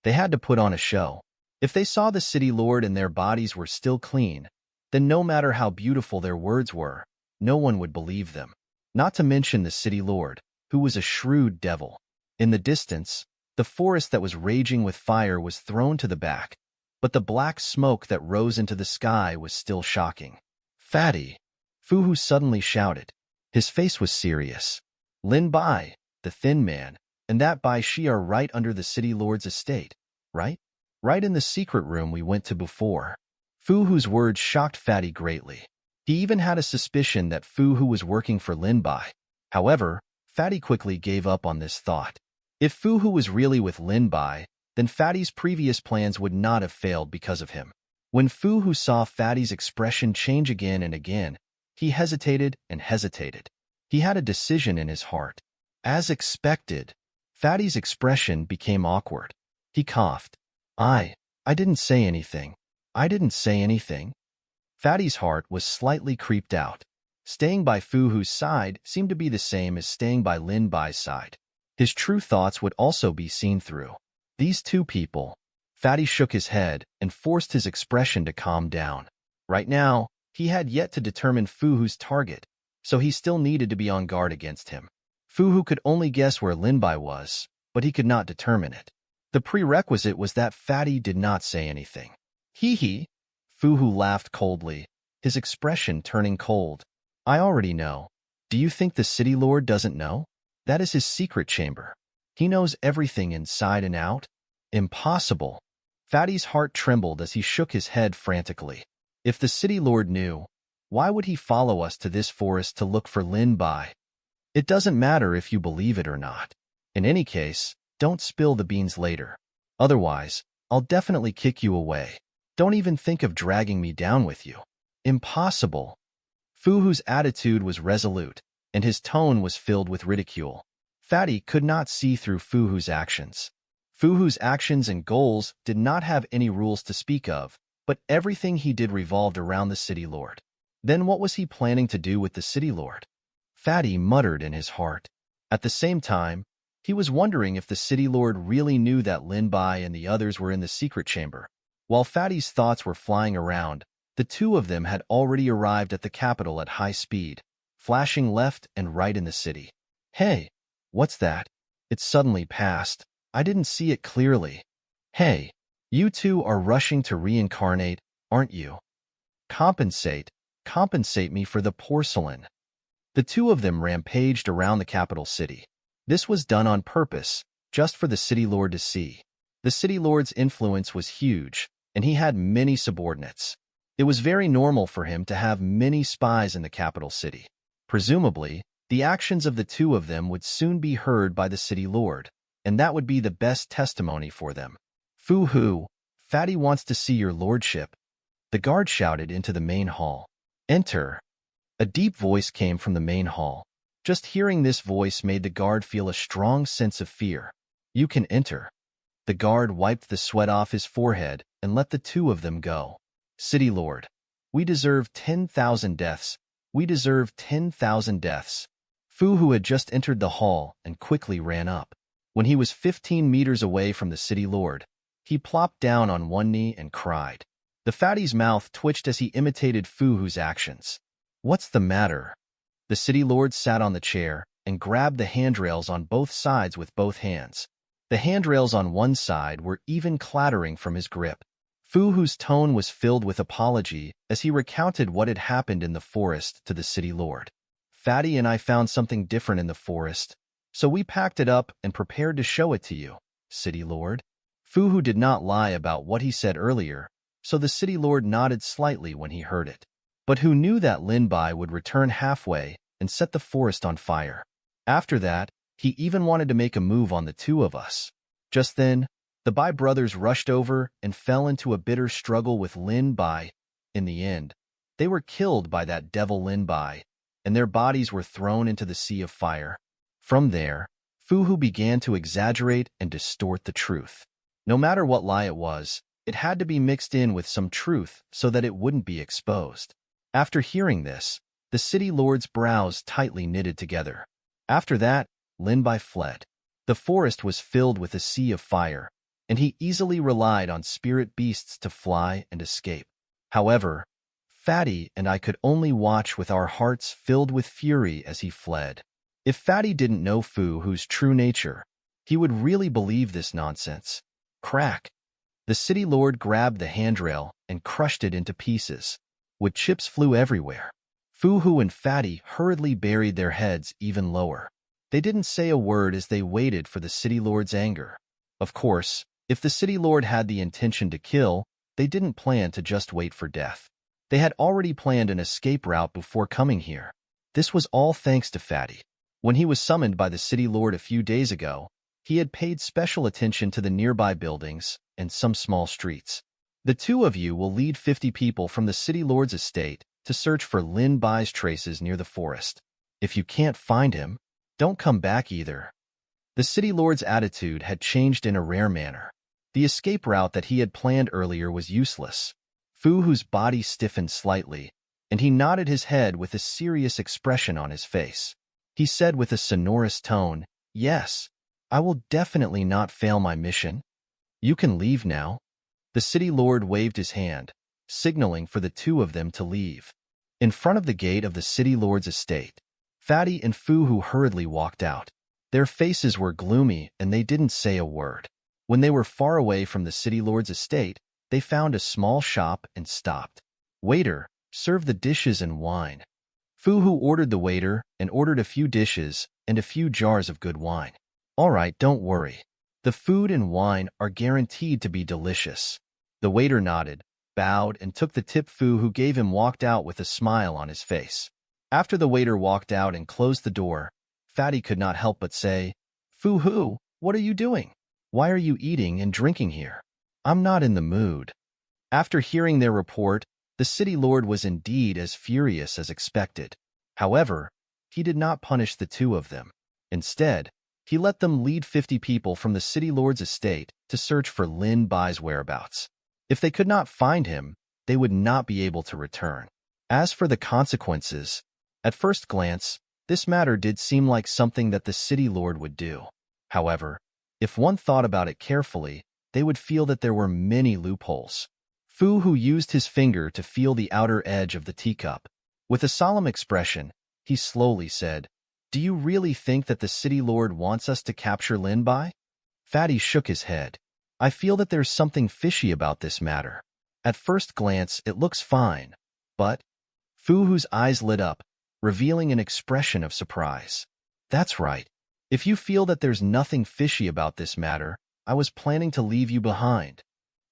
They had to put on a show. If they saw the city lord and their bodies were still clean, then no matter how beautiful their words were, no one would believe them. Not to mention the city lord, who was a shrewd devil. In the distance, the forest that was raging with fire was thrown to the back, but the black smoke that rose into the sky was still shocking. "Fatty!" Fu suddenly shouted. His face was serious. "Lin Bai, the thin man, and that Bai Shi are right under the city lord's estate, right? Right in the secret room we went to before." Fu's words shocked Fatty greatly. He even had a suspicion that Fu was working for Lin Bai. However, Fatty quickly gave up on this thought. If Fu was really with Lin Bai, then Fatty's previous plans would not have failed because of him. When Fu saw Fatty's expression change again and again, he hesitated and hesitated. He had a decision in his heart. As expected, Fatty's expression became awkward. He coughed. I didn't say anything. I didn't say anything." Fatty's heart was slightly creeped out. Staying by Fu's side seemed to be the same as staying by Lin Bai's side. His true thoughts would also be seen through. These two people. Fatty shook his head and forced his expression to calm down. Right now, he had yet to determine Fu's target, so he still needed to be on guard against him. Fu could only guess where Lin Bai was, but he could not determine it. The prerequisite was that Fatty did not say anything. Hee. Fu laughed coldly, his expression turning cold. "I already know. Do you think the city lord doesn't know? That is his secret chamber. He knows everything inside and out." Impossible. Fatty's heart trembled as he shook his head frantically. If the city lord knew, Why would he follow us to this forest to look for Lin Bai? It doesn't matter if you believe it or not. In any case, don't spill the beans later. Otherwise, I'll definitely kick you away. Don't even think of dragging me down with you. Impossible. Fu Hu's attitude was resolute, and his tone was filled with ridicule. Fatty could not see through Fu Hu's actions. Fu Hu's actions and goals did not have any rules to speak of, but everything he did revolved around the city lord. Then what was he planning to do with the city lord? Fatty muttered in his heart. At the same time, he was wondering if the city lord really knew that Lin Bai and the others were in the secret chamber. While Fatty's thoughts were flying around, the two of them had already arrived at the capital at high speed, flashing left and right in the city. Hey, what's that? It suddenly passed. I didn't see it clearly. Hey, you two are rushing to reincarnate, aren't you? Compensate me for the porcelain. The two of them rampaged around the capital city. This was done on purpose, just for the city lord to see. The city lord's influence was huge, and he had many subordinates. It was very normal for him to have many spies in the capital city. Presumably, the actions of the two of them would soon be heard by the city lord, and that would be the best testimony for them. Fu Hu, Fatty wants to see your lordship. The guard shouted into the main hall. Enter. A deep voice came from the main hall. Just hearing this voice made the guard feel a strong sense of fear. You can enter. The guard wiped the sweat off his forehead and let the two of them go. City Lord, we deserve 10,000 deaths. We deserve 10,000 deaths. Fu Hu had just entered the hall and quickly ran up. When he was 15 meters away from the city lord, he plopped down on one knee and cried. The fatty's mouth twitched as he imitated Fu Hu's actions. What's the matter? The city lord sat on the chair and grabbed the handrails on both sides with both hands. The handrails on one side were even clattering from his grip. Fu Hu's tone was filled with apology as he recounted what had happened in the forest to the city lord. Fatty and I found something different in the forest, so we packed it up and prepared to show it to you, city lord. Fu Hu did not lie about what he said earlier, so the city lord nodded slightly when he heard it. But who knew that Lin Bai would return halfway and set the forest on fire? After that, he even wanted to make a move on the two of us. Just then, the Bai brothers rushed over and fell into a bitter struggle with Lin Bai. In the end, they were killed by that devil Lin Bai, and their bodies were thrown into the sea of fire. From there, Fu Hu began to exaggerate and distort the truth. No matter what lie it was, it had to be mixed in with some truth so that it wouldn't be exposed. After hearing this, the city lord's brows tightly knitted together. After that, Lin Bai fled. The forest was filled with a sea of fire, and he easily relied on spirit beasts to fly and escape. However, Fatty and I could only watch with our hearts filled with fury as he fled. If Fatty didn't know Fu Hu's true nature, he would really believe this nonsense. Crack! The city lord grabbed the handrail and crushed it into pieces. Wood chips flew everywhere. Fu Hu and Fatty hurriedly buried their heads even lower. They didn't say a word as they waited for the city lord's anger. Of course, if the city lord had the intention to kill, they didn't plan to just wait for death. They had already planned an escape route before coming here. This was all thanks to Fatty. When he was summoned by the city lord a few days ago, he had paid special attention to the nearby buildings and some small streets. The two of you will lead 50 people from the city lord's estate to search for Lin Bai's traces near the forest. If you can't find him, don't come back either. The city lord's attitude had changed in a rare manner. The escape route that he had planned earlier was useless. Fu Hu's body stiffened slightly, and he nodded his head with a serious expression on his face. He said with a sonorous tone, "Yes, I will definitely not fail my mission. You can leave now." The city lord waved his hand, signaling for the two of them to leave. In front of the gate of the city lord's estate, Fatty and Fu Hu hurriedly walked out. Their faces were gloomy and they didn't say a word. When they were far away from the city lord's estate, they found a small shop and stopped. "Waiter, serve the dishes and wine." Fu Hu ordered the waiter and ordered a few dishes and a few jars of good wine. "All right, don't worry. The food and wine are guaranteed to be delicious." The waiter nodded, bowed and took the tip. Fu who gave him walked out with a smile on his face. After the waiter walked out and closed the door, Fatty could not help but say, "Fu Hu, what are you doing? Why are you eating and drinking here? I'm not in the mood." After hearing their report, the city lord was indeed as furious as expected. However, he did not punish the two of them. Instead, he let them lead 50 people from the city lord's estate to search for Lin Bai's whereabouts. If they could not find him, they would not be able to return. As for the consequences, at first glance, this matter did seem like something that the city lord would do. However, if one thought about it carefully, they would feel that there were many loopholes. Fu Hu used his finger to feel the outer edge of the teacup. With a solemn expression, he slowly said, "Do you really think that the city lord wants us to capture Lin Bai?" Fatty shook his head. "I feel that there's something fishy about this matter. At first glance, it looks fine, but—" Fu Hu's eyes lit up, revealing an expression of surprise. "That's right. If you feel that there's nothing fishy about this matter, I was planning to leave you behind."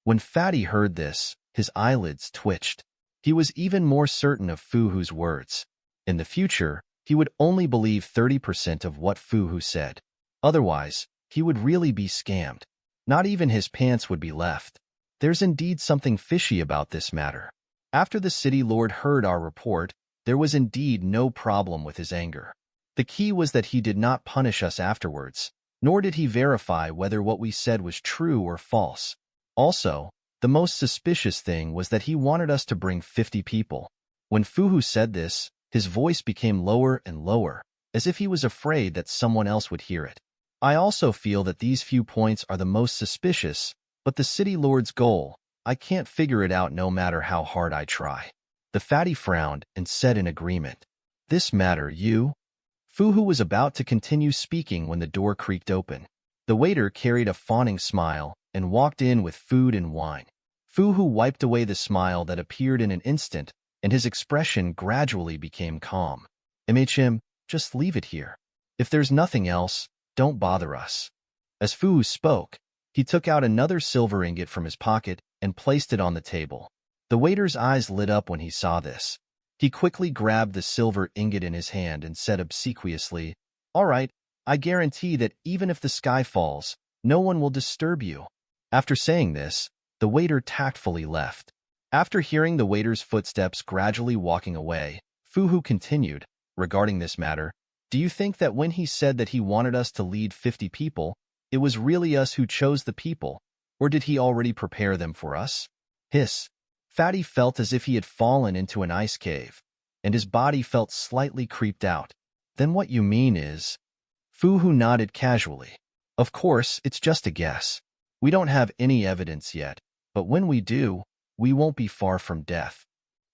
When Fatty heard this, his eyelids twitched. He was even more certain of Fu Hu's words. In the future, he would only believe 30% of what Fu Hu said. Otherwise, he would really be scammed. Not even his pants would be left. There's indeed something fishy about this matter. After the city lord heard our report, there was indeed no problem with his anger. The key was that he did not punish us afterwards, nor did he verify whether what we said was true or false. Also, the most suspicious thing was that he wanted us to bring 50 people. When Fu Hu said this, his voice became lower and lower, as if he was afraid that someone else would hear it. I also feel that these few points are the most suspicious, but the city lord's goal, I can't figure it out no matter how hard I try. The fatty frowned and said in agreement, "This matter, you?" Fu Hu was about to continue speaking when the door creaked open. The waiter carried a fawning smile and walked in with food and wine. Fu Hu wiped away the smile that appeared in an instant, and his expression gradually became calm. "MHM, just leave it here. If there's nothing else, don't bother us." As Fu Hu spoke, he took out another silver ingot from his pocket and placed it on the table. The waiter's eyes lit up when he saw this. He quickly grabbed the silver ingot in his hand and said obsequiously, "All right, I guarantee that even if the sky falls, no one will disturb you." After saying this, the waiter tactfully left. After hearing the waiter's footsteps gradually walking away, Fu Hu continued, "Regarding this matter, do you think that when he said that he wanted us to lead 50 people, it was really us who chose the people, or did he already prepare them for us?" Hiss. Fatty felt as if he had fallen into an ice cave, and his body felt slightly creeped out. "Then what you mean is—" Fu Hu nodded casually. "Of course, it's just a guess. We don't have any evidence yet, but when we do, we won't be far from death.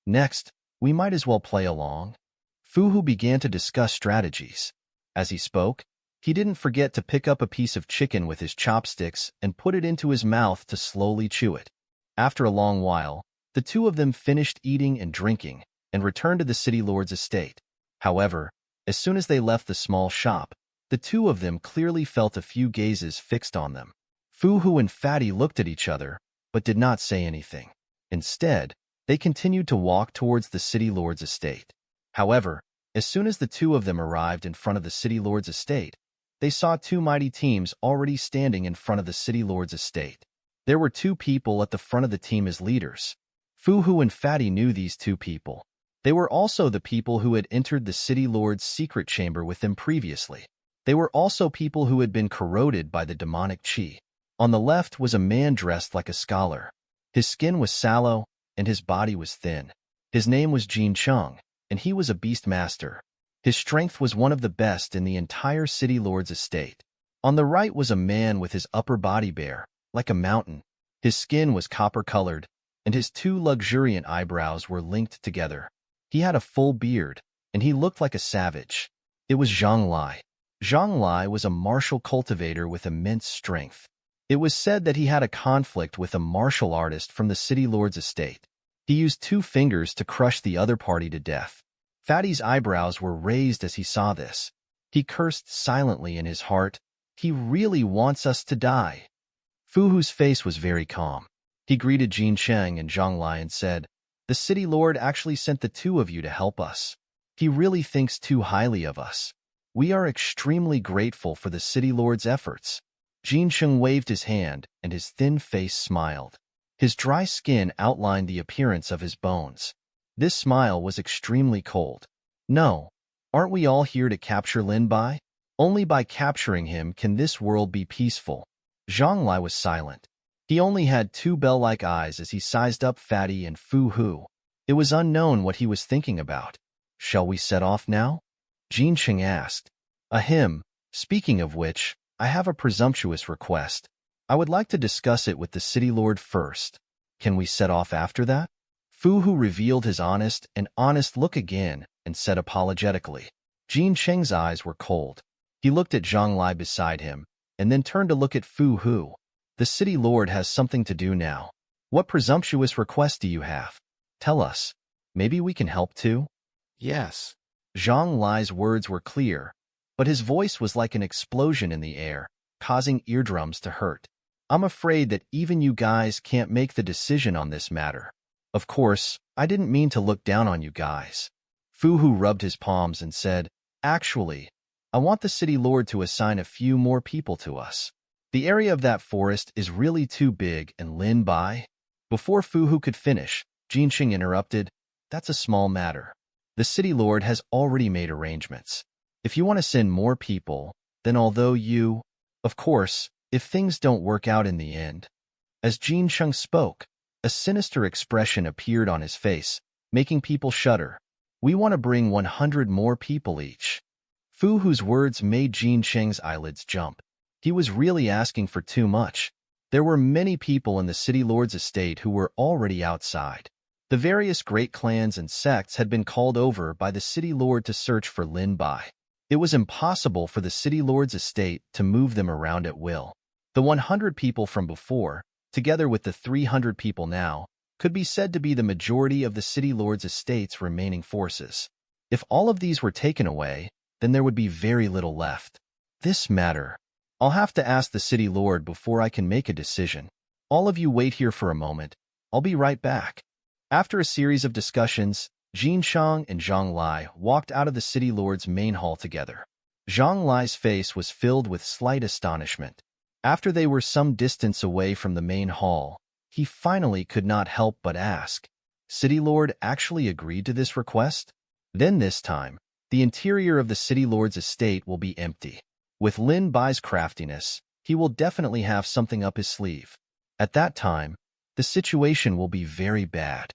Next, we might as well play along." Fu Hu began to discuss strategies. As he spoke, he didn't forget to pick up a piece of chicken with his chopsticks and put it into his mouth to slowly chew it. After a long while, the two of them finished eating and drinking and returned to the city lord's estate. However, as soon as they left the small shop, the two of them clearly felt a few gazes fixed on them. Fu Hu and Fatty looked at each other, but did not say anything. Instead, they continued to walk towards the city lord's estate. However, as soon as the two of them arrived in front of the city lord's estate, they saw two mighty teams already standing in front of the city lord's estate. There were two people at the front of the team as leaders. Fu Hu and Fatty knew these two people. They were also the people who had entered the city lord's secret chamber with them previously. They were also people who had been corroded by the demonic qi. On the left was a man dressed like a scholar. His skin was sallow, and his body was thin. His name was Jin Chung, and he was a beastmaster. His strength was one of the best in the entire city lord's estate. On the right was a man with his upper body bare, like a mountain. His skin was copper-colored, and his two luxuriant eyebrows were linked together. He had a full beard, and he looked like a savage. It was Zhang Lai. Zhang Lai was a martial cultivator with immense strength. It was said that he had a conflict with a martial artist from the city lord's estate. He used 2 fingers to crush the other party to death. Fatty's eyebrows were raised as he saw this. He cursed silently in his heart. "He really wants us to die." Fu Hu's face was very calm. He greeted Jin Sheng and Zhang Lai and said, "The city lord actually sent the two of you to help us. He really thinks too highly of us. We are extremely grateful for the city lord's efforts." Jin Sheng waved his hand, and his thin face smiled. His dry skin outlined the appearance of his bones. This smile was extremely cold. "No, aren't we all here to capture Lin Bai? Only by capturing him can this world be peaceful." Zhang Lai was silent. He only had two bell-like eyes as he sized up Fatty and Fu Hu. It was unknown what he was thinking about. "Shall we set off now?" Jin Sheng asked. "Ahem, speaking of which, I have a presumptuous request. I would like to discuss it with the city lord first. Can we set off after that?" Fu Hu revealed his honest look again and said apologetically. Jin Sheng's eyes were cold. He looked at Zhang Lai beside him, and then turned to look at Fu Hu. "The city lord has something to do now. What presumptuous request do you have? Tell us. Maybe we can help too?" Yes. Zhang Lai's words were clear, but his voice was like an explosion in the air, causing eardrums to hurt. "I'm afraid that even you guys can't make the decision on this matter. Of course, I didn't mean to look down on you guys." Fu Hu rubbed his palms and said, "Actually, I want the city lord to assign a few more people to us. The area of that forest is really too big, and Lin Bai—" Before Fu Hu could finish, Jin Sheng interrupted, "That's a small matter. The city lord has already made arrangements. If you want to send more people, then although you— Of course, if things don't work out in the end." As Jin Sheng spoke, a sinister expression appeared on his face, making people shudder. "We want to bring 100 more people each." Fu Hu's words made Jin Sheng's eyelids jump. He was really asking for too much. There were many people in the city lord's estate who were already outside. The various great clans and sects had been called over by the city lord to search for Lin Bai. It was impossible for the city lord's estate to move them around at will. The 100 people from before, together with the 300 people now, could be said to be the majority of the city lord's estate's remaining forces. If all of these were taken away, then there would be very little left. This matter— I'll have to ask the city lord before I can make a decision. All of you wait here for a moment. I'll be right back." After a series of discussions, Jin Sheng and Zhang Lai walked out of the city lord's main hall together. Zhang Lai's face was filled with slight astonishment. After they were some distance away from the main hall, he finally could not help but ask, "City lord actually agreed to this request? Then this time, the interior of the city lord's estate will be empty. With Lin Bai's craftiness, he will definitely have something up his sleeve. At that time, the situation will be very bad."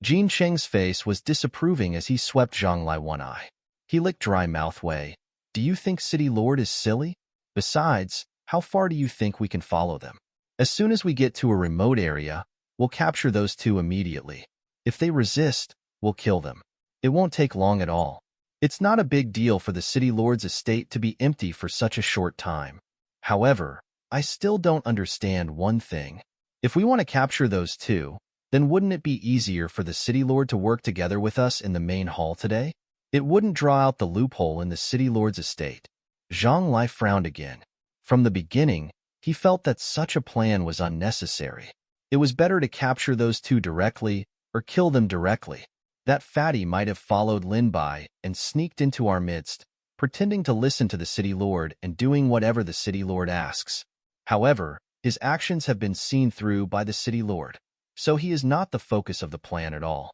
Jin Sheng's face was disapproving as he swept Zhang Lai one eye. He licked dry mouth way. "Do you think city lord is silly? Besides, how far do you think we can follow them? As soon as we get to a remote area, we'll capture those two immediately. If they resist, we'll kill them. It won't take long at all. It's not a big deal for the city lord's estate to be empty for such a short time. However, I still don't understand one thing. If we want to capture those two, then wouldn't it be easier for the city lord to work together with us in the main hall today? It wouldn't draw out the loophole in the city lord's estate." Zhang Lai frowned again. From the beginning, he felt that such a plan was unnecessary. It was better to capture those two directly or kill them directly. That fatty might have followed Lin Bai and sneaked into our midst, pretending to listen to the city lord and doing whatever the city lord asks. However, his actions have been seen through by the city lord, so he is not the focus of the plan at all.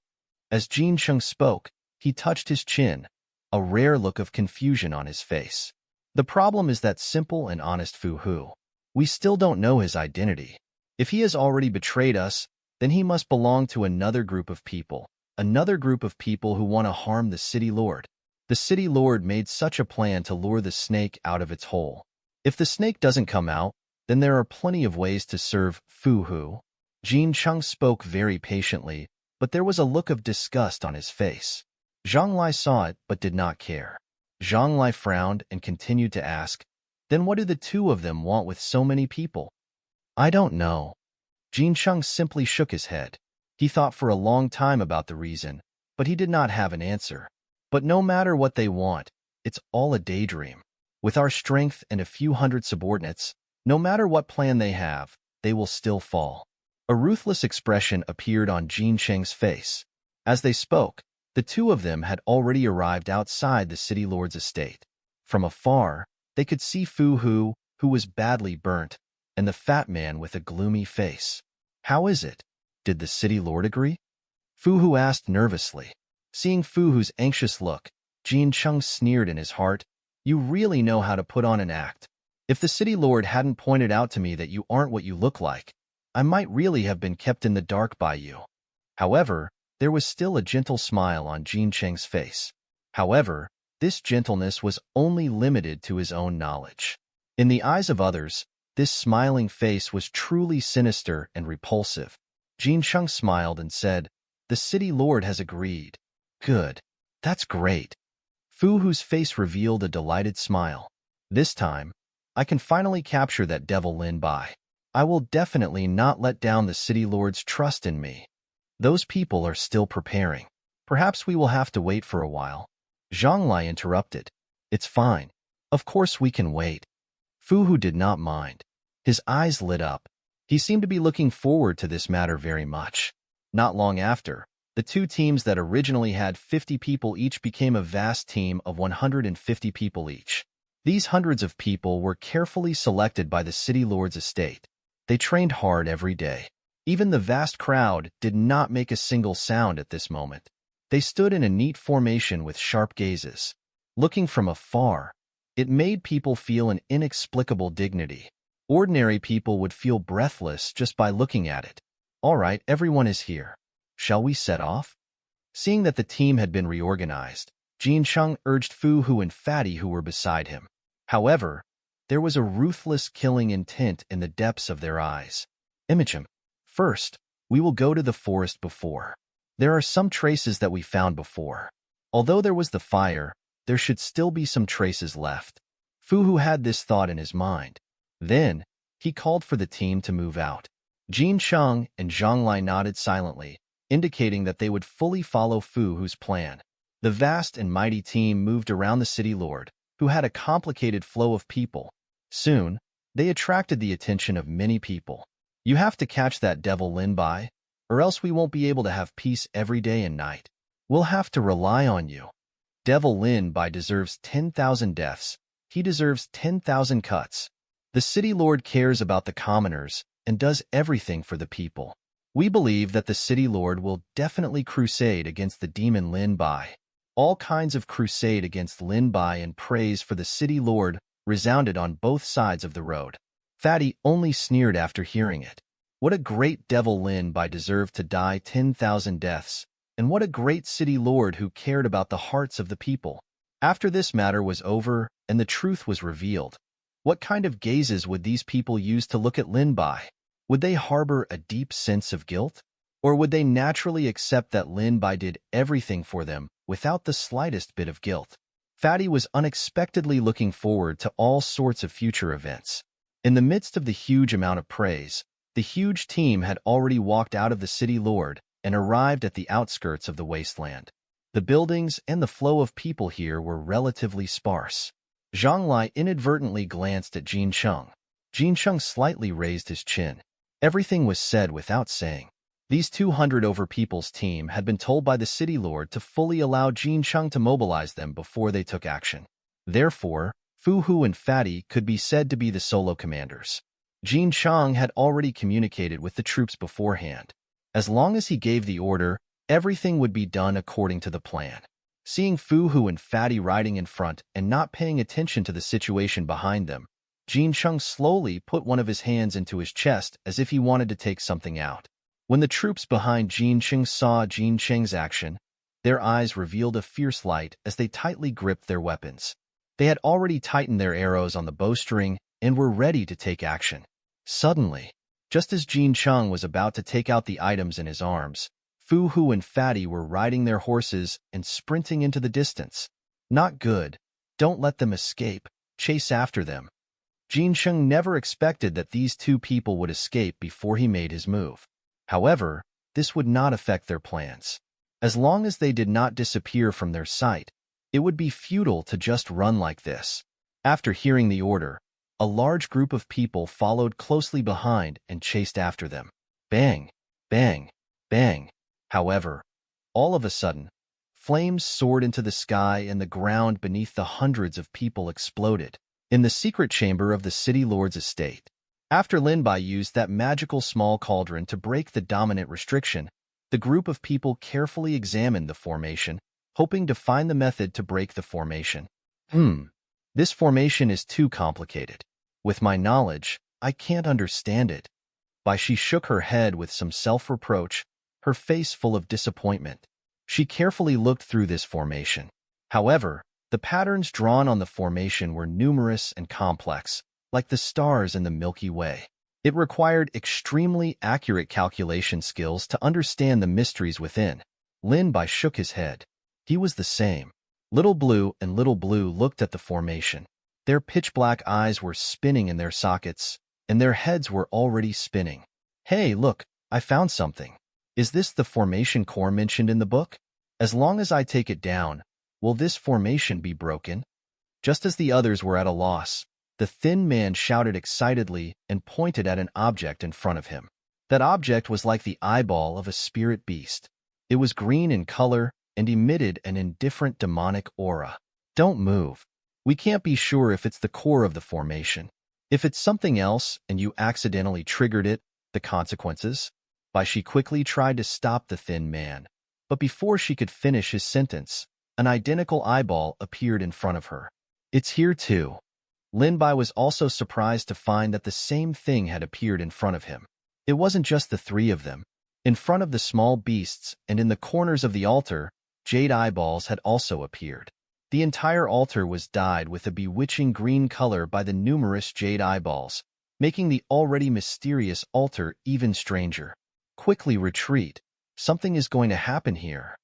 As Jin Sheng spoke, he touched his chin, a rare look of confusion on his face. "The problem is that simple and honest Fu Hu. We still don't know his identity. If he has already betrayed us, then he must belong to another group of people. Another group of people who want to harm the city lord. The city lord made such a plan to lure the snake out of its hole. If the snake doesn't come out, then there are plenty of ways to serve Fu Hu." Jin Sheng spoke very patiently, but there was a look of disgust on his face. Zhang Lai saw it but did not care. Zhang Lai frowned and continued to ask, "Then what do the two of them want with so many people?" "I don't know." Jin Sheng simply shook his head. He thought for a long time about the reason, but he did not have an answer. But no matter what they want, it's all a daydream. With our strength and a few hundred subordinates, no matter what plan they have, they will still fall. A ruthless expression appeared on Jin Cheng's face. As they spoke, the two of them had already arrived outside the city lord's estate. From afar, they could see Fu Hu, who was badly burnt, and the fat man with a gloomy face. "How is it? Did the city lord agree?" Fu Hu asked nervously. Seeing Fu Hu's anxious look, Jin Cheng sneered in his heart. "You really know how to put on an act. If the city lord hadn't pointed out to me that you aren't what you look like, I might really have been kept in the dark by you." However, there was still a gentle smile on Jin Cheng's face. However, this gentleness was only limited to his own knowledge. In the eyes of others, this smiling face was truly sinister and repulsive. Jin Cheng smiled and said, "The city lord has agreed. Good. That's great." Fu Hu's face revealed a delighted smile. "This time, I can finally capture that devil Lin Bai. I will definitely not let down the city lord's trust in me. Those people are still preparing. Perhaps we will have to wait for a while." Zhang Lai interrupted. "It's fine. Of course we can wait." Fu Hu did not mind. His eyes lit up. He seemed to be looking forward to this matter very much. Not long after, the two teams that originally had 50 people each became a vast team of 150 people each. These hundreds of people were carefully selected by the city lord's estate. They trained hard every day. Even the vast crowd did not make a single sound at this moment. They stood in a neat formation with sharp gazes. Looking from afar, it made people feel an inexplicable dignity. Ordinary people would feel breathless just by looking at it. "All right, everyone is here. Shall we set off?" Seeing that the team had been reorganized, Jin Cheng urged Fu Hu and Fatty who were beside him. However, there was a ruthless killing intent in the depths of their eyes. "Imogen, first, we will go to the forest before. There are some traces that we found before. Although there was the fire, there should still be some traces left." Fu Hu had this thought in his mind. Then, he called for the team to move out. Jin Cheng and Zhang Lai nodded silently, indicating that they would fully follow Fu Hu's plan. The vast and mighty team moved around the city lord, who had a complicated flow of people. Soon, they attracted the attention of many people. "You have to catch that devil Lin Bai, or else we won't be able to have peace every day and night. We'll have to rely on you. Devil Lin Bai deserves 10,000 deaths. He deserves 10,000 cuts. The city lord cares about the commoners and does everything for the people. We believe that the city lord will definitely crusade against the demon Lin Bai." All kinds of crusade against Lin Bai and praise for the city lord resounded on both sides of the road. Fatty only sneered after hearing it. What a great devil Lin Bai deserved to die 10,000 deaths, and what a great city lord who cared about the hearts of the people. After this matter was over and the truth was revealed, what kind of gazes would these people use to look at Lin Bai? Would they harbor a deep sense of guilt? Or would they naturally accept that Lin Bai did everything for them without the slightest bit of guilt? Fatty was unexpectedly looking forward to all sorts of future events. In the midst of the huge amount of praise, the huge team had already walked out of the city lord and arrived at the outskirts of the wasteland. The buildings and the flow of people here were relatively sparse. Zhang Lai inadvertently glanced at Jin Cheng. Jin Cheng slightly raised his chin. Everything was said without saying. These 200 over people's team had been told by the city lord to fully allow Jin Cheng to mobilize them before they took action. Therefore, Fu Hu and Fatty could be said to be the solo commanders. Jin Cheng had already communicated with the troops beforehand. As long as he gave the order, everything would be done according to the plan. Seeing Fu Hu and Fatty riding in front and not paying attention to the situation behind them, Jin Cheng slowly put one of his hands into his chest as if he wanted to take something out. When the troops behind Jin Cheng saw Jin Cheng's action, their eyes revealed a fierce light as they tightly gripped their weapons. They had already tightened their arrows on the bowstring and were ready to take action. Suddenly, just as Jin Cheng was about to take out the items in his arms, Fu Hu and Fatty were riding their horses and sprinting into the distance. "Not good. Don't let them escape. Chase after them." Jin Cheng never expected that these two people would escape before he made his move. However, this would not affect their plans. As long as they did not disappear from their sight, it would be futile to just run like this. After hearing the order, a large group of people followed closely behind and chased after them. Bang, bang, bang. However, all of a sudden, flames soared into the sky and the ground beneath the hundreds of people exploded in the secret chamber of the city lord's estate. After Lin Bai used that magical small cauldron to break the dominant restriction, the group of people carefully examined the formation, hoping to find the method to break the formation. This formation is too complicated. With my knowledge, I can't understand it. Bai she shook her head with some self-reproach, her face full of disappointment. She carefully looked through this formation. However, the patterns drawn on the formation were numerous and complex, like the stars in the Milky Way. It required extremely accurate calculation skills to understand the mysteries within. Lin Bai shook his head. He was the same. Little Blue and Little Blue looked at the formation. Their pitch-black eyes were spinning in their sockets, and their heads were already spinning. Hey, look, I found something. Is this the formation core mentioned in the book? As long as I take it down, will this formation be broken? Just as the others were at a loss, the thin man shouted excitedly and pointed at an object in front of him. That object was like the eyeball of a spirit beast. It was green in color and emitted an indifferent demonic aura. Don't move. We can't be sure if it's the core of the formation. If it's something else and you accidentally triggered it, the consequences? Bai she quickly tried to stop the thin man, but before she could finish his sentence, an identical eyeball appeared in front of her. It's here too. Lin Bai was also surprised to find that the same thing had appeared in front of him. It wasn't just the three of them. In front of the small beasts and in the corners of the altar, jade eyeballs had also appeared. The entire altar was dyed with a bewitching green color by the numerous jade eyeballs, making the already mysterious altar even stranger. Quickly retreat. Something is going to happen here.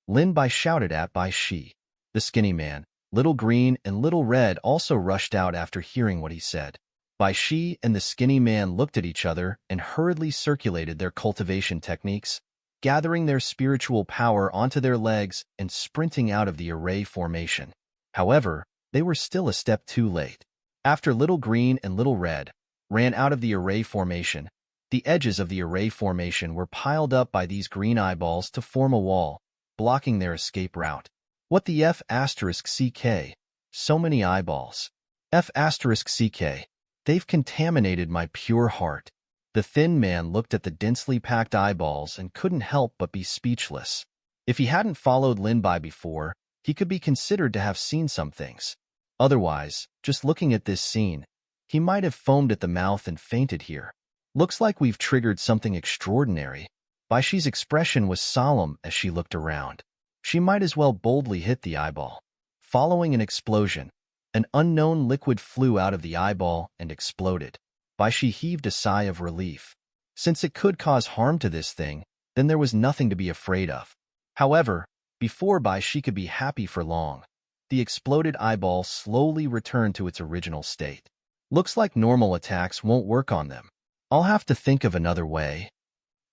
Lin Bai shouted at Bai Shi. The skinny man, Little Green and Little Red also rushed out after hearing what he said. Bai Shi and the skinny man looked at each other and hurriedly circulated their cultivation techniques, gathering their spiritual power onto their legs and sprinting out of the array formation. However, they were still a step too late. After Little Green and Little Red ran out of the array formation, the edges of the array formation were piled up by these green eyeballs to form a wall, blocking their escape route. What the F***CK? So many eyeballs. F***CK. They've contaminated my pure heart. The thin man looked at the densely packed eyeballs and couldn't help but be speechless. If he hadn't followed Lin Bai before, he could be considered to have seen some things. Otherwise, just looking at this scene, he might have foamed at the mouth and fainted here. Looks like we've triggered something extraordinary. Bai Shi's expression was solemn as she looked around. She might as well boldly hit the eyeball. Following an explosion, an unknown liquid flew out of the eyeball and exploded. Bai Shi heaved a sigh of relief. Since it could cause harm to this thing, then there was nothing to be afraid of. However, before Bai Shi could be happy for long, the exploded eyeball slowly returned to its original state. Looks like normal attacks won't work on them. I'll have to think of another way.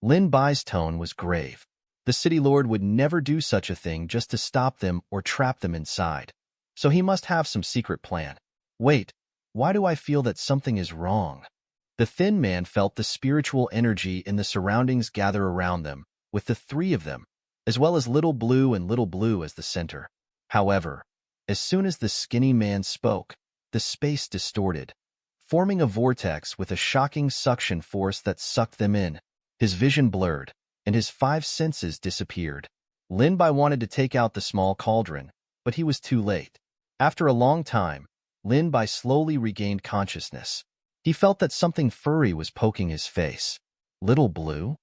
Lin Bai's tone was grave. The city lord would never do such a thing just to stop them or trap them inside. So he must have some secret plan. Wait, why do I feel that something is wrong? The thin man felt the spiritual energy in the surroundings gather around them, with the three of them, as well as Little Blue and Little Blue as the center. However, as soon as the skinny man spoke, the space distorted, forming a vortex with a shocking suction force that sucked them in. His vision blurred, and his five senses disappeared. Lin Bai wanted to take out the small cauldron, but he was too late. After a long time, Lin Bai slowly regained consciousness. He felt that something furry was poking his face. Little Blue?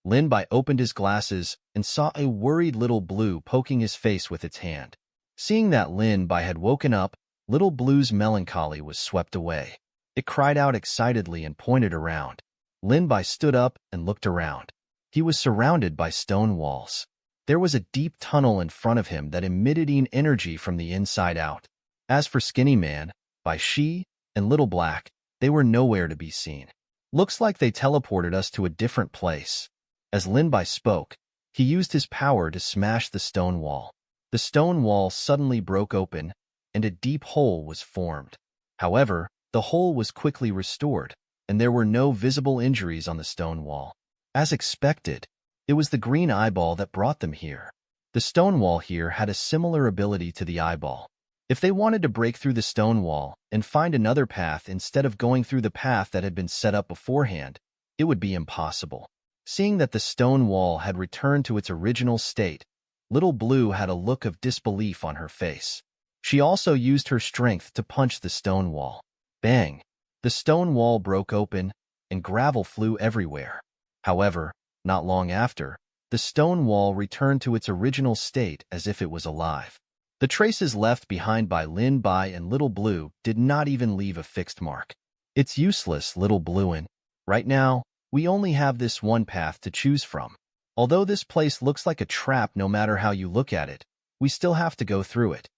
Lin Bai opened his glasses and saw a worried Little Blue poking his face with its hand. Seeing that Lin Bai had woken up, Little Blue's melancholy was swept away. It cried out excitedly and pointed around. Lin Bai stood up and looked around. He was surrounded by stone walls. There was a deep tunnel in front of him that emitted energy from the inside out. As for Skinny Man, Bai Shi, and Little Black, they were nowhere to be seen. Looks like they teleported us to a different place. As Lin Bai spoke, he used his power to smash the stone wall. The stone wall suddenly broke open, and a deep hole was formed. However, the hole was quickly restored, and there were no visible injuries on the stone wall. As expected, it was the green eyeball that brought them here. The stone wall here had a similar ability to the eyeball. If they wanted to break through the stone wall and find another path instead of going through the path that had been set up beforehand, it would be impossible. Seeing that the stone wall had returned to its original state, Little Blue had a look of disbelief on her face. She also used her strength to punch the stone wall. Bang! The stone wall broke open, and gravel flew everywhere. However, not long after, the stone wall returned to its original state as if it was alive. The traces left behind by Lin Bai and Little Blue did not even leave a fixed mark. It's useless, Little Bluein. Right now, we only have this one path to choose from. Although this place looks like a trap no matter how you look at it, we still have to go through it.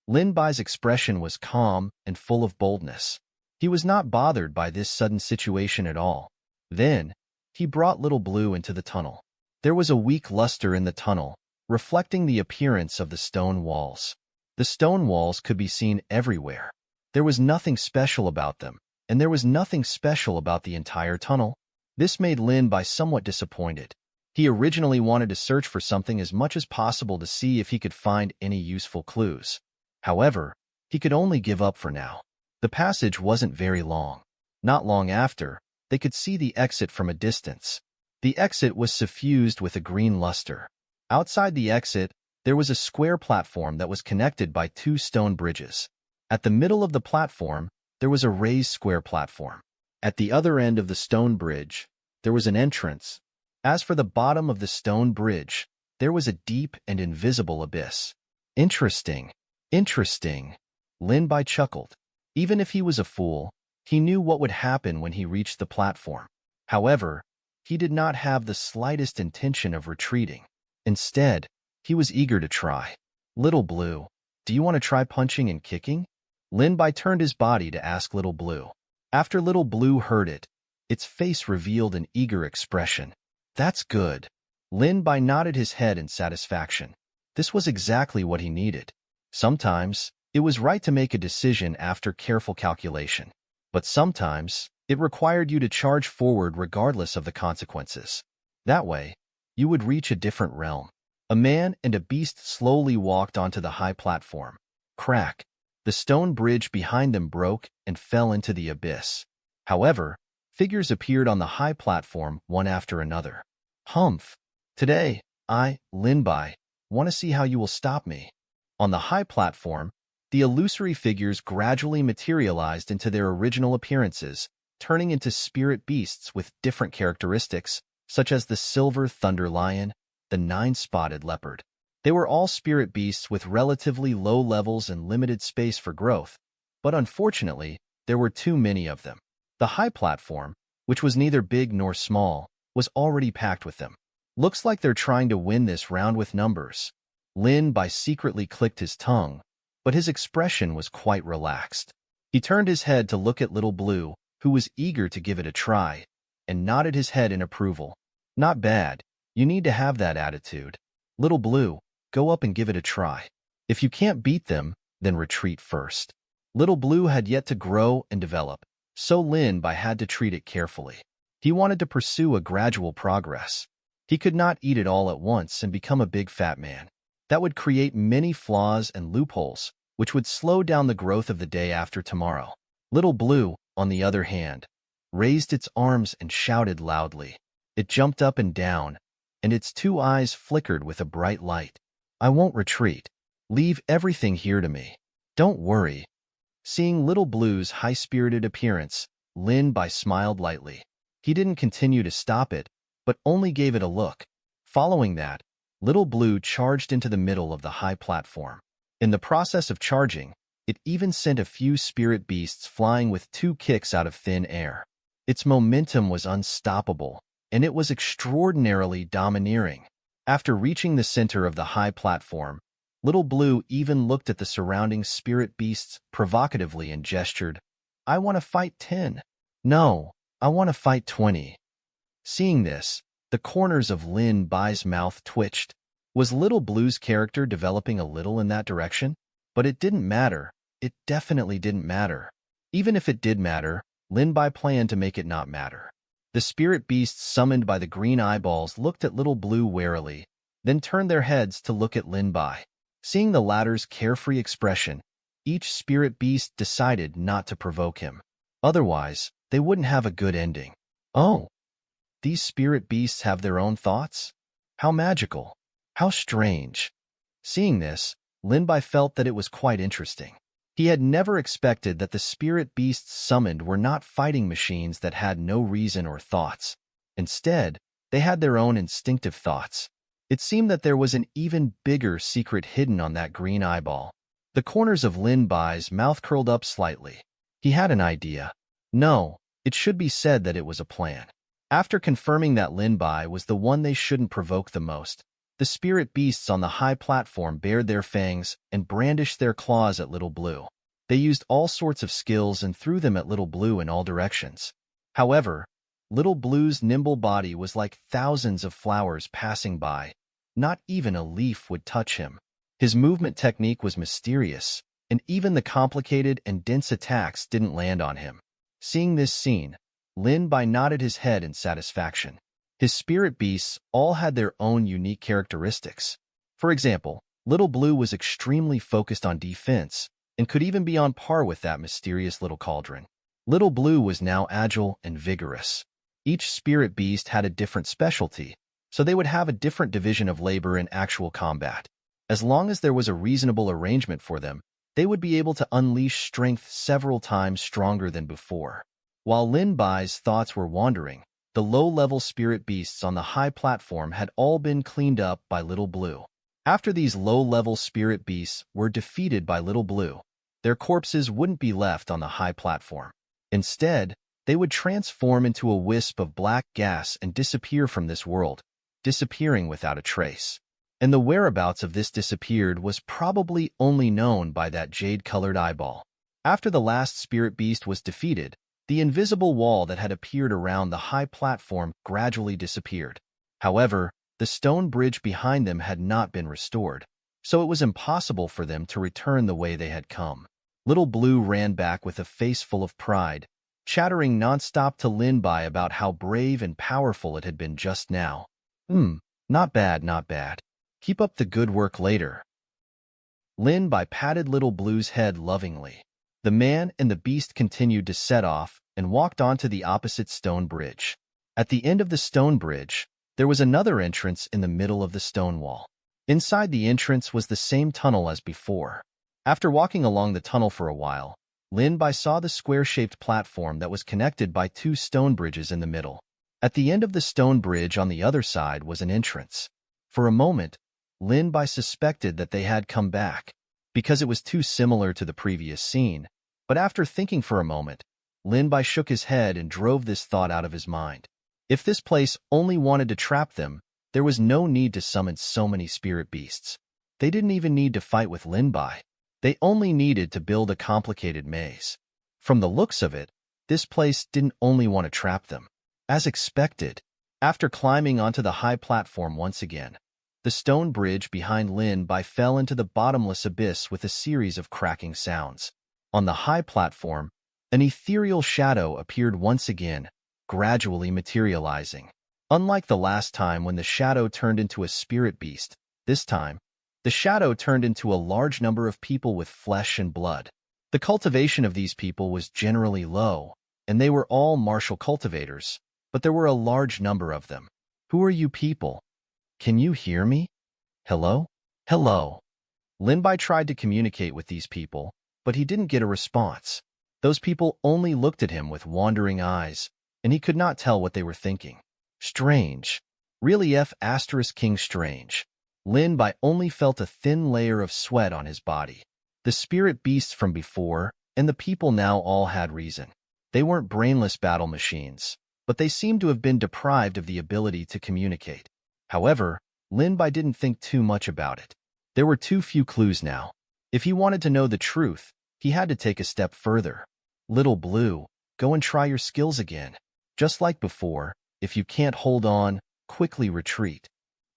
Lin Bai's expression was calm and full of boldness. He was not bothered by this sudden situation at all. Then, he brought Little Blue into the tunnel. There was a weak luster in the tunnel, reflecting the appearance of the stone walls. The stone walls could be seen everywhere. There was nothing special about them, and there was nothing special about the entire tunnel. This made Lin Bai somewhat disappointed. He originally wanted to search for something as much as possible to see if he could find any useful clues. However, he could only give up for now. The passage wasn't very long. Not long after, they could see the exit from a distance. The exit was suffused with a green luster. Outside the exit, there was a square platform that was connected by two stone bridges. At the middle of the platform, there was a raised square platform. At the other end of the stone bridge, there was an entrance. As for the bottom of the stone bridge, there was a deep and invisible abyss. Interesting. Interesting. Lin Bai chuckled. Even if he was a fool, he knew what would happen when he reached the platform. However, he did not have the slightest intention of retreating. Instead, he was eager to try. Little Blue, do you want to try punching and kicking? Lin Bai turned his body to ask Little Blue. After Little Blue heard it, its face revealed an eager expression. That's good. Lin Bai nodded his head in satisfaction. This was exactly what he needed. Sometimes, it was right to make a decision after careful calculation. But sometimes, it required you to charge forward regardless of the consequences. That way, you would reach a different realm. A man and a beast slowly walked onto the high platform. Crack! The stone bridge behind them broke and fell into the abyss. However, figures appeared on the high platform one after another. Humph! Today, I, Lin Bai, want to see how you will stop me. On the high platform, the illusory figures gradually materialized into their original appearances, turning into spirit beasts with different characteristics, such as the silver thunder lion, the nine-spotted leopard. They were all spirit beasts with relatively low levels and limited space for growth, but unfortunately, there were too many of them. The high platform, which was neither big nor small, was already packed with them. Looks like they're trying to win this round with numbers. Lin Bai secretly clicked his tongue, but his expression was quite relaxed. He turned his head to look at Little Blue, who was eager to give it a try, and nodded his head in approval. Not bad. You need to have that attitude. Little Blue, go up and give it a try. If you can't beat them, then retreat first. Little Blue had yet to grow and develop, so Lin Bai had to treat it carefully. He wanted to pursue a gradual progress. He could not eat it all at once and become a big fat man. That would create many flaws and loopholes, which would slow down the growth of the day after tomorrow. Little Blue, on the other hand, raised its arms and shouted loudly. It jumped up and down, and its two eyes flickered with a bright light. I won't retreat. Leave everything here to me. Don't worry. Seeing Little Blue's high-spirited appearance, Lin Bai smiled lightly. He didn't continue to stop it, but only gave it a look. Following that, Little Blue charged into the middle of the high platform. In the process of charging, it even sent a few spirit beasts flying with 2 kicks out of thin air. Its momentum was unstoppable, and it was extraordinarily domineering. After reaching the center of the high platform, Little Blue even looked at the surrounding spirit beasts provocatively and gestured, I want to fight 10. No, I want to fight 20. Seeing this, the corners of Lin Bai's mouth twitched. Was Little Blue's character developing a little in that direction? But it didn't matter. It definitely didn't matter. Even if it did matter, Lin Bai planned to make it not matter. The spirit beasts summoned by the green eyeballs looked at Little Blue warily, then turned their heads to look at Lin Bai. Seeing the latter's carefree expression, each spirit beast decided not to provoke him. Otherwise, they wouldn't have a good ending. Oh, these spirit beasts have their own thoughts? How magical. How strange. Seeing this, Lin Bai felt that it was quite interesting. He had never expected that the spirit beasts summoned were not fighting machines that had no reason or thoughts. Instead, they had their own instinctive thoughts. It seemed that there was an even bigger secret hidden on that green eyeball. The corners of Lin Bai's mouth curled up slightly. He had an idea. No, it should be said that it was a plan. After confirming that Lin Bai was the one they shouldn't provoke the most, the spirit beasts on the high platform bared their fangs and brandished their claws at Little Blue. They used all sorts of skills and threw them at Little Blue in all directions. However, Little Blue's nimble body was like thousands of flowers passing by. Not even a leaf would touch him. His movement technique was mysterious, and even the complicated and dense attacks didn't land on him. Seeing this scene, Lin Bai nodded his head in satisfaction. His spirit beasts all had their own unique characteristics. For example, Little Blue was extremely focused on defense and could even be on par with that mysterious little cauldron. Little Blue was now agile and vigorous. Each spirit beast had a different specialty, so they would have a different division of labor in actual combat. As long as there was a reasonable arrangement for them, they would be able to unleash strength several times stronger than before. While Lin Bai's thoughts were wandering, the low-level spirit beasts on the high platform had all been cleaned up by Little Blue. After these low-level spirit beasts were defeated by Little Blue, their corpses wouldn't be left on the high platform. Instead, they would transform into a wisp of black gas and disappear from this world, disappearing without a trace. And the whereabouts of this disappeared was probably only known by that jade-colored eyeball. After the last spirit beast was defeated, the invisible wall that had appeared around the high platform gradually disappeared. However, the stone bridge behind them had not been restored, so it was impossible for them to return the way they had come. Little Blue ran back with a face full of pride, chattering nonstop to Lin Bai about how brave and powerful it had been just now. Not bad, not bad. Keep up the good work later. Lin Bai patted Little Blue's head lovingly. The man and the beast continued to set off and walked onto the opposite stone bridge. At the end of the stone bridge, there was another entrance in the middle of the stone wall. Inside the entrance was the same tunnel as before. After walking along the tunnel for a while, Lin Bai saw the square-shaped platform that was connected by two stone bridges in the middle. At the end of the stone bridge on the other side was an entrance. For a moment, Lin Bai suspected that they had come back, because it was too similar to the previous scene. But after thinking for a moment, Lin Bai shook his head and drove this thought out of his mind. If this place only wanted to trap them, there was no need to summon so many spirit beasts. They didn't even need to fight with Lin Bai. They only needed to build a complicated maze. From the looks of it, this place didn't only want to trap them. As expected, after climbing onto the high platform once again, the stone bridge behind Lin Bai fell into the bottomless abyss with a series of cracking sounds. On the high platform, an ethereal shadow appeared once again, gradually materializing. Unlike the last time when the shadow turned into a spirit beast, this time, the shadow turned into a large number of people with flesh and blood. The cultivation of these people was generally low, and they were all martial cultivators, but there were a large number of them. Who are you people? Can you hear me? Hello? Hello. Lin Bai tried to communicate with these people, but he didn't get a response. Those people only looked at him with wandering eyes, and he could not tell what they were thinking. Strange. Really King strange. Lin Bai only felt a thin layer of sweat on his body. The spirit beasts from before and the people now all had reason. They weren't brainless battle machines, but they seemed to have been deprived of the ability to communicate. However, Lin Bai didn't think too much about it. There were too few clues now. If he wanted to know the truth, he had to take a step further. Little Blue, go and try your skills again. Just like before, if you can't hold on, quickly retreat.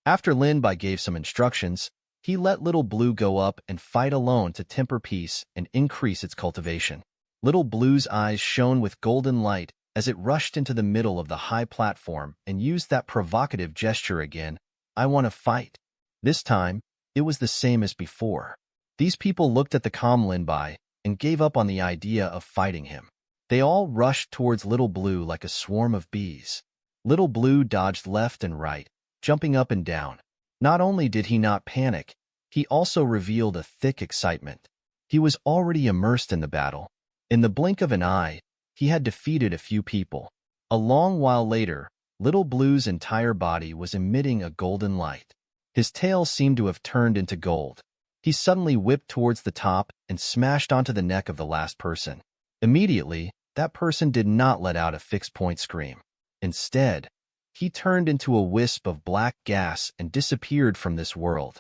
After Lin Bai gave some instructions, he let Little Blue go up and fight alone to temper peace and increase its cultivation. Little Blue's eyes shone with golden light as it rushed into the middle of the high platform and used that provocative gesture again. I want to fight. This time, it was the same as before. These people looked at the calm Lin Bai and gave up on the idea of fighting him. They all rushed towards Little Blue like a swarm of bees. Little Blue dodged left and right, jumping up and down. Not only did he not panic, he also revealed a thick excitement. He was already immersed in the battle. In the blink of an eye, he had defeated a few people. A long while later, Little Blue's entire body was emitting a golden light. His tail seemed to have turned into gold. He suddenly whipped towards the top and smashed onto the neck of the last person. Immediately, that person did not let out a fixed-point scream. Instead, he turned into a wisp of black gas and disappeared from this world.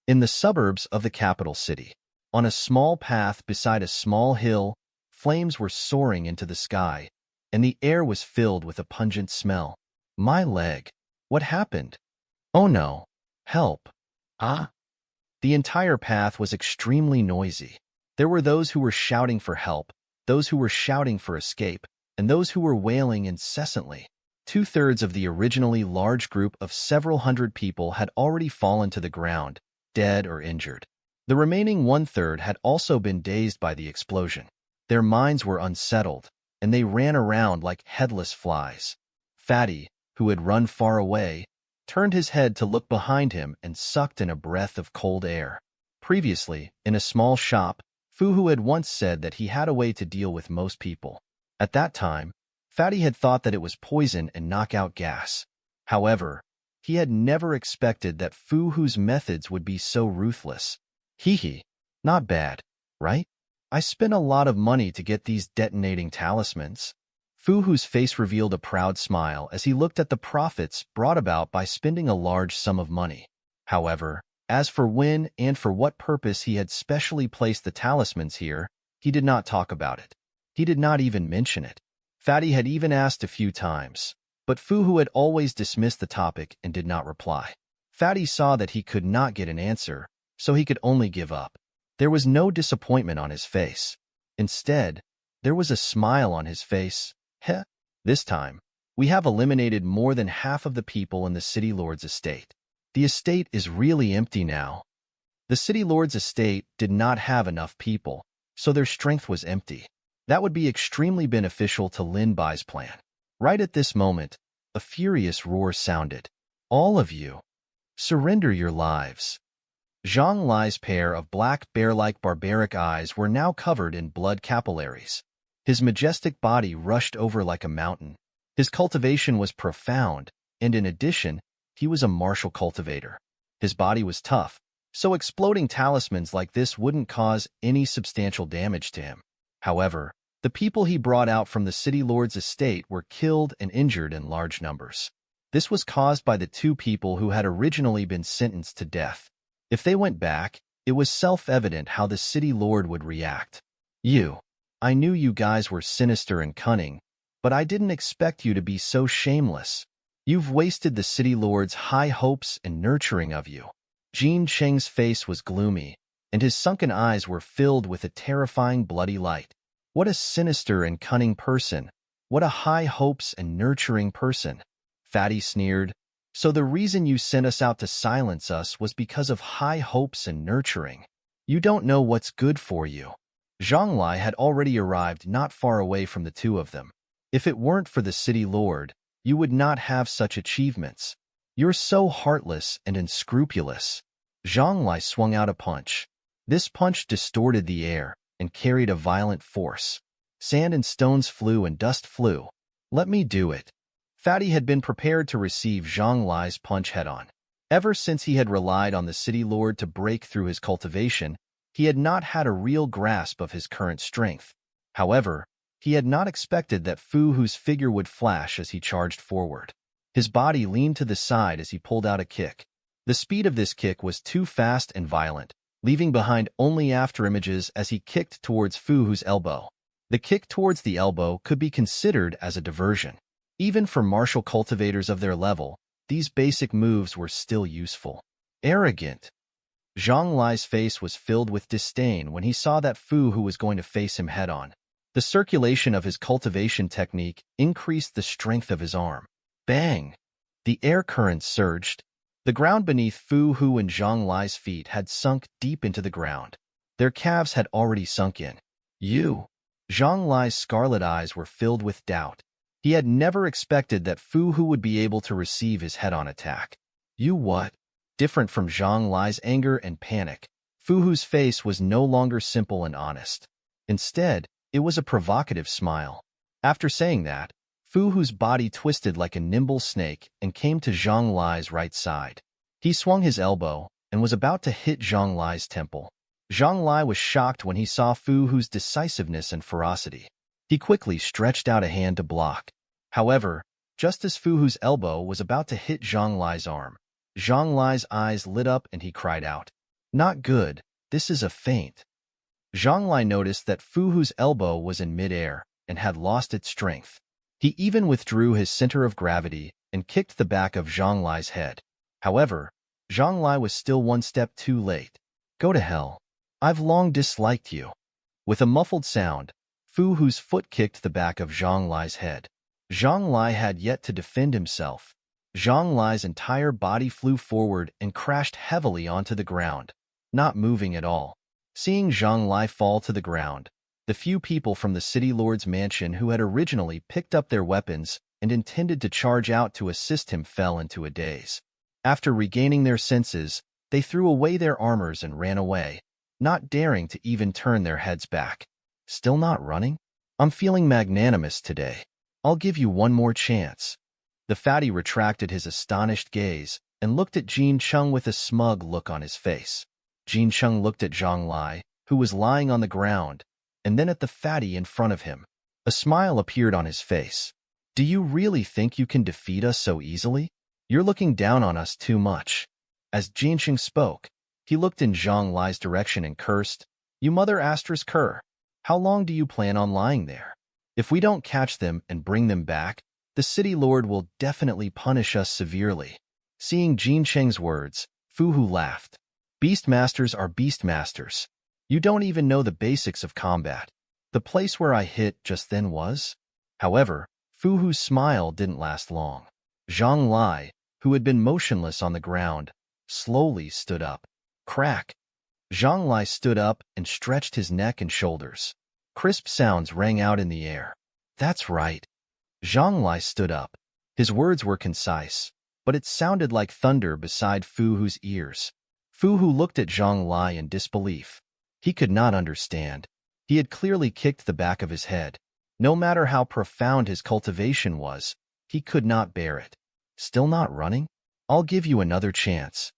In the suburbs of the capital city, on a small path beside a small hill, flames were soaring into the sky, and the air was filled with a pungent smell. My leg. What happened? Oh no. Help. Ah. The entire path was extremely noisy. There were those who were shouting for help, those who were shouting for escape, and those who were wailing incessantly. 2/3 of the originally large group of several hundred people had already fallen to the ground, dead or injured. The remaining 1/3 had also been dazed by the explosion. Their minds were unsettled, and they ran around like headless flies. Fatty, who had run far away, turned his head to look behind him and sucked in a breath of cold air. Previously, in a small shop, Fu had once said that he had a way to deal with most people. At that time, Fatty had thought that it was poison and knockout gas. However, he had never expected that Fu's methods would be so ruthless. Hee, not bad, right? I spent a lot of money to get these detonating talismans. Fu's face revealed a proud smile as he looked at the profits brought about by spending a large sum of money. However, as for when and for what purpose he had specially placed the talismans here, he did not talk about it. He did not even mention it. Fatty had even asked a few times, but Fu had always dismissed the topic and did not reply. Fatty saw that he could not get an answer, so he could only give up. There was no disappointment on his face. Instead, there was a smile on his face. Heh. This time, we have eliminated more than half of the people in the City Lord's estate. The estate is really empty now. The City Lord's estate did not have enough people, so their strength was empty. That would be extremely beneficial to Lin Bai's plan. Right at this moment, a furious roar sounded. All of you, surrender your lives. Zhang Lai's pair of black bear-like barbaric eyes were now covered in blood capillaries. His majestic body rushed over like a mountain. His cultivation was profound, and in addition, he was a martial cultivator. His body was tough, so exploding talismans like this wouldn't cause any substantial damage to him. However, the people he brought out from the City Lord's estate were killed and injured in large numbers. This was caused by the two people who had originally been sentenced to death. If they went back, it was self-evident how the City Lord would react. I knew you guys were sinister and cunning, but I didn't expect you to be so shameless. You've wasted the City Lord's high hopes and nurturing of you. Jin Cheng's face was gloomy, and his sunken eyes were filled with a terrifying bloody light. What a sinister and cunning person. What a high hopes and nurturing person. Fatty sneered. So the reason you sent us out to silence us was because of high hopes and nurturing. You don't know what's good for you. Zhang Lai had already arrived not far away from the two of them. If it weren't for the City Lord, you would not have such achievements. You're so heartless and unscrupulous. Zhang Lai swung out a punch. This punch distorted the air and carried a violent force. Sand and stones flew and dust flew. Let me do it. Fatty had been prepared to receive Zhang Lai's punch head-on. Ever since he had relied on the City Lord to break through his cultivation, he had not had a real grasp of his current strength. However, he had not expected that Fu's figure would flash as he charged forward. His body leaned to the side as he pulled out a kick. The speed of this kick was too fast and violent, leaving behind only afterimages as he kicked towards Fu's elbow. The kick towards the elbow could be considered as a diversion. Even for martial cultivators of their level, these basic moves were still useful. Arrogant. Zhang Lai's face was filled with disdain when he saw that Fu was going to face him head-on. The circulation of his cultivation technique increased the strength of his arm. Bang! The air currents surged. The ground beneath Fu Hu and Zhang Lai's feet had sunk deep into the ground. Their calves had already sunk in. You! Zhang Lai's scarlet eyes were filled with doubt. He had never expected that Fu Hu would be able to receive his head-on attack. You what? Different from Zhang Lai's anger and panic, Fu Hu's face was no longer simple and honest. Instead, it was a provocative smile. After saying that, Fu Hu's body twisted like a nimble snake and came to Zhang Lai's right side. He swung his elbow and was about to hit Zhang Lai's temple. Zhang Lai was shocked when he saw Fu Hu's decisiveness and ferocity. He quickly stretched out a hand to block. However, just as Fu Hu's elbow was about to hit Zhang Lai's arm, Zhang Lai's eyes lit up and he cried out, "Not good, this is a feint." Zhang Lai noticed that Fu Hu's elbow was in midair and had lost its strength. He even withdrew his center of gravity and kicked the back of Zhang Lai's head. However, Zhang Lai was still one step too late. Go to hell. I've long disliked you. With a muffled sound, Fu Hu's foot kicked the back of Zhang Lai's head. Zhang Lai had yet to defend himself. Zhang Lai's entire body flew forward and crashed heavily onto the ground, not moving at all. Seeing Zhang Lai fall to the ground, the few people from the city lord's mansion who had originally picked up their weapons and intended to charge out to assist him fell into a daze. After regaining their senses, they threw away their armors and ran away, not daring to even turn their heads back. Still not running? I'm feeling magnanimous today. I'll give you one more chance. The fatty retracted his astonished gaze and looked at Jin Chung with a smug look on his face. Jin Chung looked at Zhang Lai, who was lying on the ground, and then at the fatty in front of him. A smile appeared on his face. Do you really think you can defeat us so easily? You're looking down on us too much. As Jin Chung spoke, he looked in Zhang Lai's direction and cursed, "You mother asterisk cur. How long do you plan on lying there? If we don't catch them and bring them back, the city lord will definitely punish us severely." Seeing Jin Cheng's words, Fu Hu laughed. Beastmasters are beastmasters. You don't even know the basics of combat. The place where I hit just then was? However, Fu Hu's smile didn't last long. Zhang Lai, who had been motionless on the ground, slowly stood up. Crack! Zhang Lai stood up and stretched his neck and shoulders. Crisp sounds rang out in the air. That's right. Zhang Lai stood up. His words were concise, but it sounded like thunder beside Fu Hu's ears. Fu Hu looked at Zhang Lai in disbelief. He could not understand. He had clearly kicked the back of his head. No matter how profound his cultivation was, he could not bear it. Still not running? I'll give you another chance.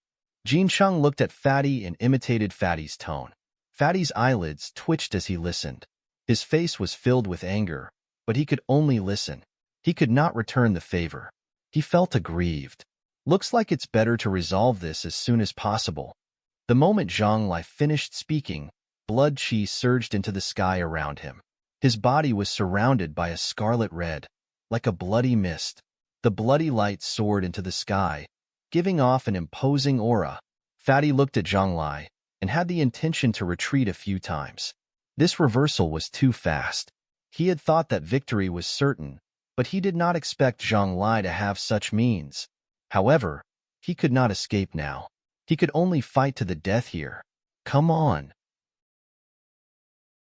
Jin Chung looked at Fatty and imitated Fatty's tone. Fatty's eyelids twitched as he listened. His face was filled with anger, but he could only listen. He could not return the favor. He felt aggrieved. Looks like it's better to resolve this as soon as possible. The moment Zhang Lai finished speaking, blood chi surged into the sky around him. His body was surrounded by a scarlet red, like a bloody mist. The bloody light soared into the sky, giving off an imposing aura. Fatty looked at Zhang Lai and had the intention to retreat a few times. This reversal was too fast. He had thought that victory was certain, but he did not expect Zhang Lai to have such means. However, he could not escape now. He could only fight to the death here. Come on.